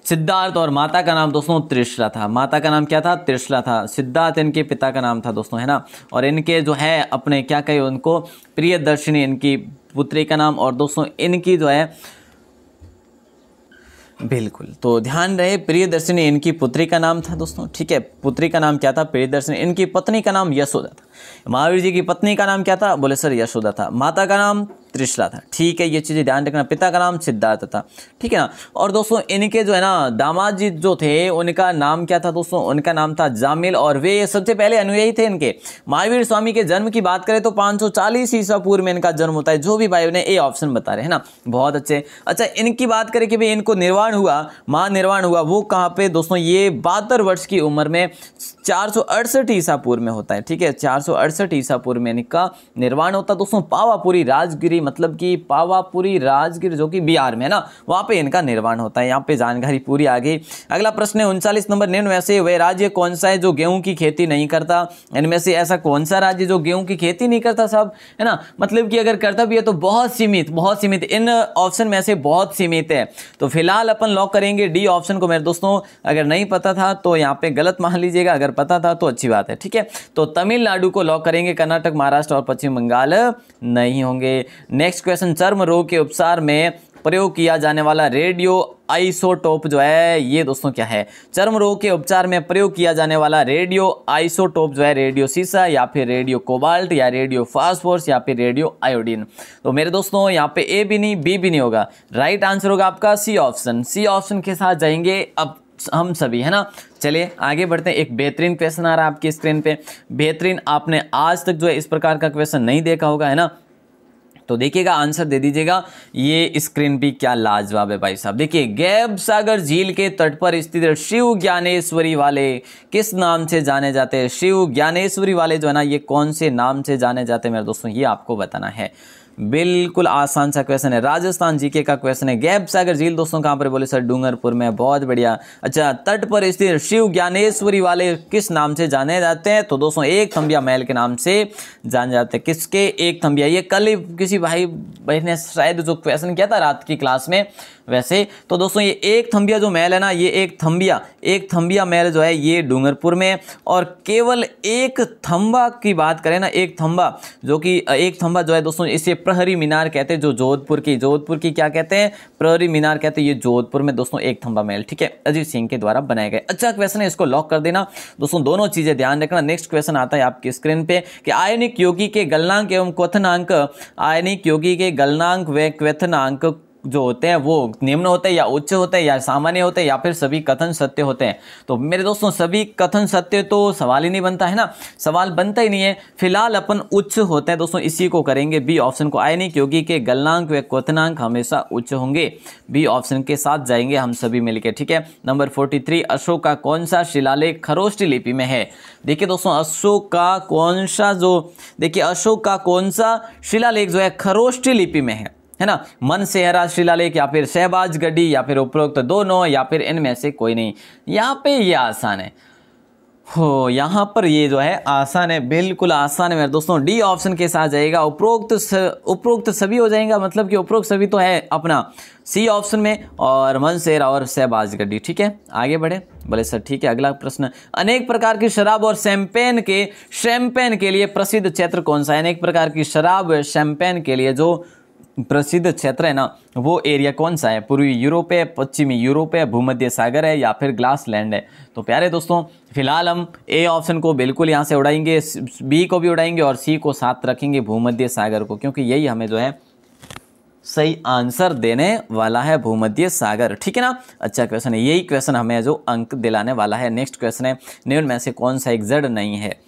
सिद्धार्थ, और माता का नाम दोस्तों त्रिशला था। माता का नाम क्या था? त्रिशला था। सिद्धार्थ इनके पिता का नाम था दोस्तों, है ना। और इनके जो है अपने क्या कहे उनको, प्रियदर्शिनी इनकी पुत्री का नाम, और दोस्तों इनकी जो है बिल्कुल, तो ध्यान रहे प्रियदर्शिनी इनकी पुत्री का नाम था दोस्तों। ठीक है, पुत्री का नाम क्या था? प्रियदर्शिनी। इनकी पत्नी का नाम यशोदा था। महावीर जी की पत्नी का नाम क्या था? बोले सर यशोदा था। माता का नाम त्रिशला था। ठीक है, ये चीज़ें ध्यान रखना। पिता का नाम सिद्धार्थ था। ठीक है ना। और दोस्तों इनके जो है ना दामाद जी जो थे उनका नाम क्या था दोस्तों? उनका नाम था जामिल, और वे सबसे पहले अनुयायी थे इनके। महावीर स्वामी के जन्म की बात करें तो 540 ईसा पूर्व में इनका जन्म होता है, जो भी भाई ने ए ऑप्शन बता रहे हैं ना, बहुत अच्छे। अच्छा इनकी बात करें कि भाई इनको निर्वाण हुआ, महानिर्वाण हुआ, वो कहाँ पे दोस्तों? ये 72 वर्ष की उम्र में 468 ईसा पूर्व में होता है। ठीक है, 468 ईसा पूर्व में इनका निर्वाण होता है दोस्तों। पावापुरी राजगिरी, मतलब कि पावापुरी राजगिर जो कि बिहार में है ना, वहां पे इनका निर्वाण होता है। यहाँ पे जानकारी पूरी आ गई। अगला प्रश्न है 39 नंबर, निम्न में से वह राज्य कौन सा है जो गेहूं की खेती नहीं करता? इनमें से ऐसा कौन सा राज्य जो गेहूं की खेती नहीं करता साहब, है ना। मतलब कि अगर करता भी है तो बहुत सीमित, बहुत सीमित, इन ऑप्शन में से बहुत सीमित है। तो फिलहाल अपन लॉक करेंगे डी ऑप्शन को मेरे दोस्तों। अगर नहीं पता था तो यहाँ पे गलत मान लीजिएगा, अगर पता था तो अच्छी बात है। ठीक है, तो तमिलनाडु को लॉक करेंगे, कर्नाटक, महाराष्ट्र और पश्चिम बंगाल नहीं होंगे। नेक्स्ट क्वेश्चन, चर्म रोग के उपचार में प्रयोग किया जाने वाला रेडियो आइसोटोप जो है ये दोस्तों क्या है? चर्म रोग के उपचार में प्रयोग किया जाने वाला रेडियो आइसोटोप जो है रेडियो सीसा या फिर रेडियो कोबाल्ट या रेडियो फास्फोरस या फिर रेडियो आयोडीन। तो मेरे दोस्तों यहाँ पे ए भी नहीं बी भी नहीं होगा, राइट आंसर होगा आपका सी ऑप्शन। सी ऑप्शन के साथ जाएंगे अब हम सभी, है ना। चलिए आगे बढ़ते हैं। एक बेहतरीन क्वेश्चन आ रहा है आपकी स्क्रीन पे, बेहतरीन। आपने आज तक जो है इस प्रकार का क्वेश्चन नहीं देखा होगा, है ना। तो देखिएगा, आंसर दे दीजिएगा। ये स्क्रीन पे क्या लाजवाब है भाई साहब। देखिए, गैब सागर झील के तट पर स्थित शिव ज्ञानेश्वरी वाले किस नाम से जाने जाते हैं? शिव ज्ञानेश्वरी वाले जो है ना, ये कौन से नाम से जाने जाते हैं मेरे दोस्तों, ये आपको बताना है। बिल्कुल आसान सा क्वेश्चन है, राजस्थान जीके का क्वेश्चन है। गैब सागर झील दोस्तों कहाँ पर? बोले सर डूंगरपुर में, बहुत बढ़िया। अच्छा, तट पर स्थित शिव ज्ञानेश्वरी वाले किस नाम से जाने जाते हैं? तो दोस्तों एक थंबिया महल के नाम से जाने जाते हैं। किसके? एक थंबिया। ये कल ही किसी भाई बहन ने शायद जो क्वेश्चन किया था रात की क्लास में, वैसे तो दोस्तों ये एक थंबिया जो महल है ना, ये एक थंबिया महल जो है ये डूंगरपुर में। और केवल एक थंबा की बात करें ना, एक थंबा जो कि एक थंबा जो है दोस्तों, इसे प्रहरी मीनार कहते हैं, जो जोधपुर की क्या कहते हैं? प्रहरी मीनार कहते हैं। ये जोधपुर में दोस्तों एक थंबा महल, ठीक है, अजीत सिंह के द्वारा बनाए गए। अच्छा क्वेश्चन है, इसको लॉक कर देना दोस्तों, दोनों चीजें ध्यान रखना। नेक्स्ट क्वेश्चन आता है आपकी स्क्रीन पे कि आयनिक यौगिक के गलनांक एवं क्वथनांक, आयनिक यौगिक के गलनांक व क्वथनांक जो होते हैं वो निम्न होते हैं या उच्च होते हैं या सामान्य होते हैं या फिर सभी कथन सत्य होते हैं। तो मेरे दोस्तों सभी कथन सत्य तो सवाल ही नहीं बनता है ना, सवाल बनता ही नहीं है। फिलहाल अपन उच्च होते हैं दोस्तों, इसी को करेंगे। बी ऑप्शन को आए नहीं, क्योंकि के गलनांक व क्वथनांक हमेशा उच्च होंगे। बी ऑप्शन के साथ जाएंगे हम सभी मिलकर, ठीक है। नंबर 43, अशोक का कौन सा शिलालेख खरोष्टी लिपि में है? देखिए दोस्तों अशोक का कौन सा अशोक का कौन सा शिलालेख जो है खरोष्टी लिपि में है ना। मनसेहरा शिलालेख या फिर शहबाज गढ़ी या फिर उपरोक्त दोनों या फिर इनमें से कोई नहीं। यहाँ पे ये आसान है हो, यहाँ पर ये जो है आसान है, बिल्कुल आसान है मेरे दोस्तों। डी ऑप्शन के साथ जाएगा। उपरोक्त सभी हो जाएगा, मतलब कि उपरोक्त सभी तो है अपना सी ऑप्शन में, और मनसेहरा और शहबाज गढ़ी, ठीक है। आगे बढ़े, बोले सर ठीक है। अगला प्रश्न, अनेक प्रकार की शराब और शैंपेन के लिए प्रसिद्ध क्षेत्र कौन सा है? अनेक प्रकार की शराब शैंपेन के लिए जो प्रसिद्ध क्षेत्र है ना, वो एरिया कौन सा है? पूर्वी यूरोप है, पश्चिमी यूरोप है, भूमध्य सागर है या फिर ग्लासलैंड है? तो प्यारे दोस्तों फिलहाल हम ए ऑप्शन को बिल्कुल यहाँ से उड़ाएंगे, बी को भी उड़ाएंगे और सी को साथ रखेंगे, भूमध्य सागर को, क्योंकि यही हमें जो है सही आंसर देने वाला है, भूमध्य सागर, ठीक है ना। अच्छा क्वेश्चन है, यही क्वेश्चन हमें जो अंक दिलाने वाला है। नेक्स्ट क्वेश्चन है, निम्न में से कौन सा एक जड़ नहीं है?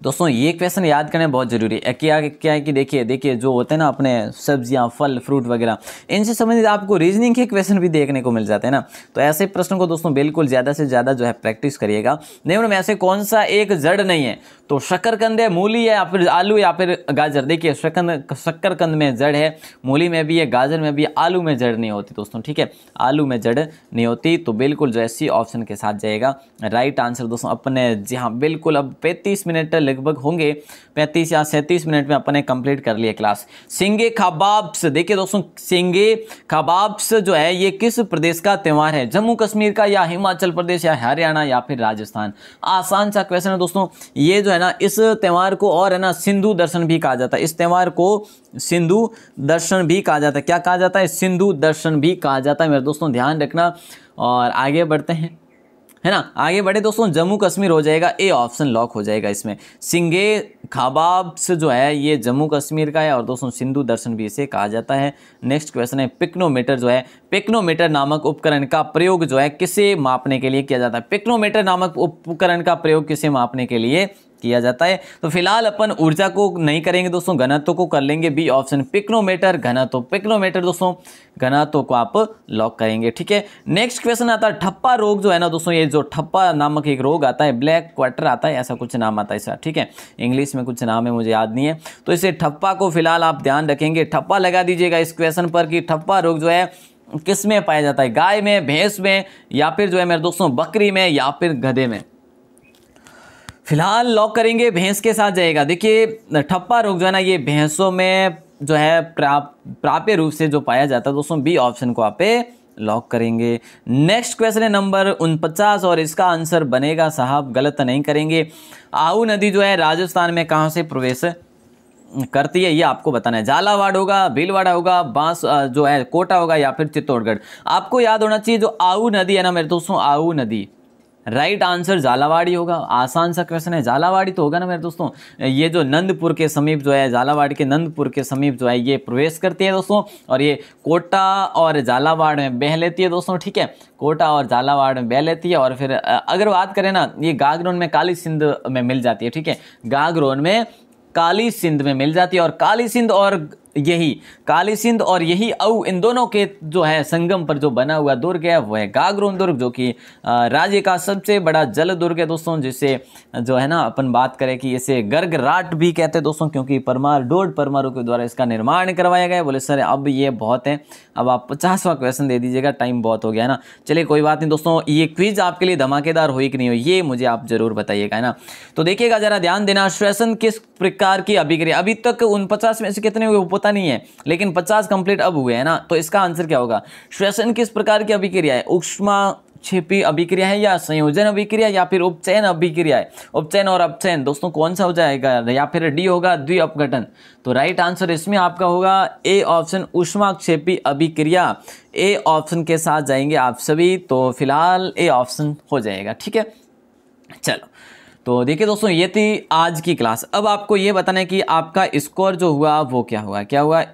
दोस्तों ये क्वेश्चन याद करना बहुत जरूरी है। क्या है कि देखिए जो होते हैं ना अपने सब्जियां, फल, फ्रूट वगैरह, इनसे संबंधित आपको रीजनिंग के क्वेश्चन भी देखने को मिल जाते हैं ना। तो ऐसे प्रश्न को दोस्तों बिल्कुल ज़्यादा से ज़्यादा जो है प्रैक्टिस करिएगा। निम्न में ऐसे कौन सा एक जड़ नहीं है? तो शकरकंद है, मूली है या फिर आलू या फिर गाजर। देखिए शकरकंद में जड़ है, मूली में भी है, गाजर में भी है, आलू में जड़ नहीं होती दोस्तों, ठीक है। आलू में जड़ नहीं होती, तो बिल्कुल जो है सी ऑप्शन के साथ जाएगा राइट आंसर दोस्तों अपने। जी हाँ बिल्कुल, अब 35 मिनट लगभग होंगे, 35 या 37 मिनट में अपने कंप्लीट कर लिया क्लास। सिंगे खबाब्स, देखिए दोस्तों सिंगे खबाब्स जो है ये किस प्रदेश का त्यौहार है? जम्मू कश्मीर का या हिमाचल प्रदेश या हरियाणा या फिर राजस्थान? आसान सा क्वेश्चन है दोस्तों। ये जो है ना इस त्यौहार को और है ना सिंधु दर्शन भी कहा जाता है। इस त्यौहार को सिंधु दर्शन भी कहा जाता है। क्या कहा जाता है? सिंधु दर्शन भी कहा जाता है मेरे दोस्तों, ध्यान रखना। और आगे बढ़ते हैं, है ना, आगे बढ़े दोस्तों। जम्मू कश्मीर हो जाएगा, ए ऑप्शन लॉक हो जाएगा इसमें। सिंगे खबाब्स जो है ये जम्मू कश्मीर का है और दोस्तों सिंधु दर्शन भी इसे कहा जाता है। नेक्स्ट क्वेश्चन है, पिक्नोमीटर जो है, पिक्नोमीटर नामक उपकरण का प्रयोग जो है किसे मापने के लिए किया जाता है? पिक्नोमीटर नामक उपकरण का प्रयोग किसे मापने के लिए किया जाता है? तो फिलहाल अपन ऊर्जा को नहीं करेंगे दोस्तों, घनत्व को कर लेंगे। बी ऑप्शन पिक्नोमीटर घनत्व, पिक्नोमीटर दोस्तों घनत्व को आप लॉक करेंगे, ठीक है। नेक्स्ट क्वेश्चन आता है ठप्पा रोग जो है ना दोस्तों, ये जो ठप्पा नामक एक रोग आता है, ब्लैक क्वार्टर आता है, ऐसा कुछ नाम आता है इसका, ठीक है। इंग्लिश में कुछ नाम है मुझे याद नहीं है, तो इसे ठप्पा को फिलहाल आप ध्यान रखेंगे। ठप्पा लगा दीजिएगा इस क्वेश्चन पर कि ठप्पा रोग जो है किस में पाया जाता है? गाय में, भैंस में या फिर जो है मेरे दोस्तों बकरी में या फिर गधे में? फिलहाल लॉक करेंगे, भैंस के साथ जाएगा। देखिए ठप्पा रोग जो है ना ये भैंसों में जो है प्राप्य रूप से जो पाया जाता है दोस्तों, बी ऑप्शन को आप लॉक करेंगे। नेक्स्ट क्वेश्चन है नंबर 49 और इसका आंसर बनेगा साहब, गलत नहीं करेंगे। आहू नदी जो है राजस्थान में कहाँ से प्रवेश करती है, ये आपको बताना है। झालावाड़ होगा, भीलवाड़ा होगा, बांस जो है कोटा होगा या फिर चित्तौड़गढ़? आपको याद होना चाहिए जो आहू नदी है ना मेरे दोस्तों, आहू नदी, राइट आंसर झालावाड़ी होगा। आसान सा क्वेश्चन है, झालावाड़ी तो होगा ना मेरे दोस्तों। ये जो नंदपुर के समीप जो है, झालावाड़ के नंदपुर के समीप जो है ये प्रवेश करती है दोस्तों, और ये कोटा और झालावाड़ में बह लेती है दोस्तों, ठीक है। कोटा और झालावाड़ में बह लेती है, और फिर अगर बात करें ना ये गागरोन में काली सिंध में मिल जाती है, ठीक है। गागरोन में काली सिंध में मिल जाती है, और काली सिंध और यही औ इन दोनों के जो है संगम पर जो बना हुआ दुर्ग है वो है गागरोन दुर्ग, जो कि राज्य का सबसे बड़ा जल दुर्ग है दोस्तों, जिसे जो है ना अपन बात करें कि इसे गर्गराट भी कहते हैं दोस्तों, क्योंकि डोड परमारों के द्वारा इसका निर्माण करवाया गया है। बोले सर अब ये बहुत है, अब आप 50वां क्वेश्चन दे दीजिएगा, टाइम बहुत हो गया है ना। चलिए कोई बात नहीं दोस्तों, ये क्विज आपके लिए धमाकेदार हुई कि नहीं हुई ये मुझे आप जरूर बताइएगा, है ना। तो देखिएगा जरा ध्यान देना, श्वसन किस प्रकार की अभिक्रिया, अभी तक 49 में से कितने हुए पता नहीं है, लेकिन 50 कंप्लीट अब हुए हैं ना, तो इसका आंसर क्या होगा? श्वसन किस प्रकार की अभिक्रिया है? ऊष्माक्षेपी अभिक्रिया है या संयोजन अभिक्रिया या फिर उपचयन अभिक्रिया है? उपचयन और अपचयन दोस्तों कौन सा हो जाएगा? या फिर डी होगा द्वि अपघटन? तो राइट आंसर इसमें आपका होगा ए ऑप्शन ऊष्माक्षेपी अभिक्रिया। ए ऑप्शन के साथ जाएंगे आप सभी, तो फिलहाल ए ऑप्शन हो जाएगा, ठीक है। चलो तो देखिए दोस्तों, ये थी आज की क्लास। अब आपको ये बताना है कि आपका स्कोर जो हुआ वो क्या हुआ,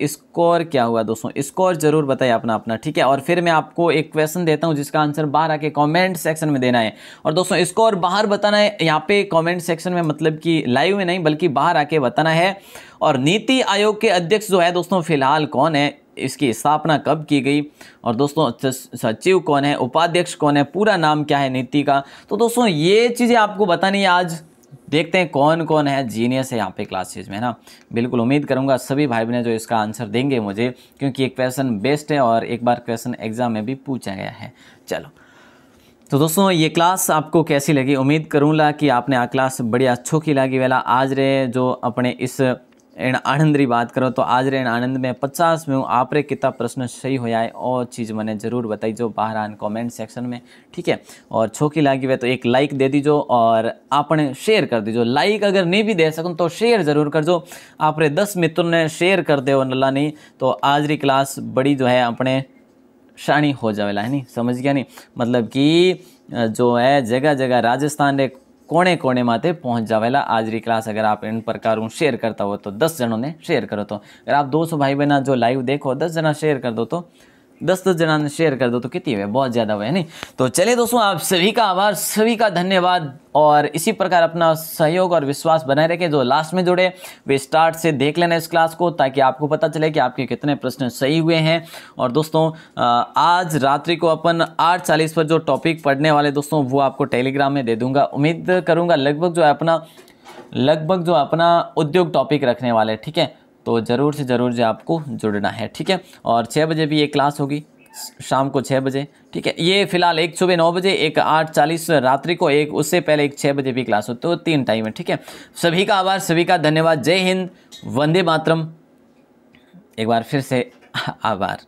स्कोर क्या हुआ दोस्तों, स्कोर जरूर बताइए अपना अपना, ठीक है। और फिर मैं आपको एक क्वेश्चन देता हूँ जिसका आंसर बाहर आके कमेंट सेक्शन में देना है। और दोस्तों स्कोर बाहर बताना है यहाँ पे कमेंट सेक्शन में, मतलब कि लाइव में नहीं बल्कि बाहर आके बताना है। और नीति आयोग के अध्यक्ष जो है दोस्तों फिलहाल कौन है, इसकी स्थापना कब की गई, और दोस्तों सचिव कौन है, उपाध्यक्ष कौन है, पूरा नाम क्या है नीति का। तो दोस्तों ये चीज़ें आपको बतानी है आज। देखते हैं कौन कौन है जीनियस है यहाँ पे क्लासेज में ना। बिल्कुल उम्मीद करूँगा सभी भाई बहन जो इसका आंसर देंगे मुझे, क्योंकि एक क्वेश्चन बेस्ट है और एक बार क्वेश्चन एग्जाम में भी पूछा गया है। चलो तो दोस्तों ये क्लास आपको कैसी लगी, उम्मीद करूँगा कि आपने आ क्लास बड़ी अच्छो की लगी वाला। आज रे जो अपने इस इन आनंद री बात करो तो आज रे आनंद में 50 में आप रे कितना प्रश्न सही हो जाए और चीज़ मैंने ज़रूर बताई जो बाहर आन कमेंट सेक्शन में, ठीक है। और छोकी लागी हुए तो एक लाइक दे दीजो और आपने शेयर कर दीजो। लाइक अगर नहीं भी दे सकूँ तो शेयर ज़रूर कर दो। आप रे 10 मित्रों ने शेयर कर दे नल्ला नहीं तो आज री क्लास बड़ी जो है अपने शानी हो जावेला है, नहीं समझ गया नहीं, मतलब कि जो है जगह जगह राजस्थान रे कोने कोने माते पहुंच जावेला आज री क्लास। अगर आप इन प्रकार शेयर करता हो तो 10 जनों ने शेयर करो। तो अगर आप 200 भाई बहना जो लाइव देखो 10 जना शेयर कर दो तो 10 जना ने शेयर कर दो तो कितनी हुए, बहुत ज़्यादा हुए, नहीं। तो चलिए दोस्तों, आप सभी का आभार, सभी का धन्यवाद। और इसी प्रकार अपना सहयोग और विश्वास बनाए रखें। जो लास्ट में जुड़े वे स्टार्ट से देख लेना इस क्लास को, ताकि आपको पता चले कि आपके कितने प्रश्न सही हुए हैं। और दोस्तों आज रात्रि को अपन 8:40 पर जो टॉपिक पढ़ने वाले दोस्तों वो आपको टेलीग्राम में दे दूंगा। उम्मीद करूँगा लगभग जो अपना उद्योग टॉपिक रखने वाले, ठीक है। तो ज़रूर से ज़रूर जो आपको जुड़ना है, ठीक है। और 6 बजे भी ये क्लास होगी, शाम को 6 बजे, ठीक है। ये फिलहाल एक सुबह 9 बजे, एक 8:40 रात्रि को, एक उससे पहले एक 6 बजे भी क्लास होती है। तो 3 टाइम है, ठीक है। सभी का आभार, सभी का धन्यवाद। जय हिंद, वंदे मातरम। एक बार फिर से आभार।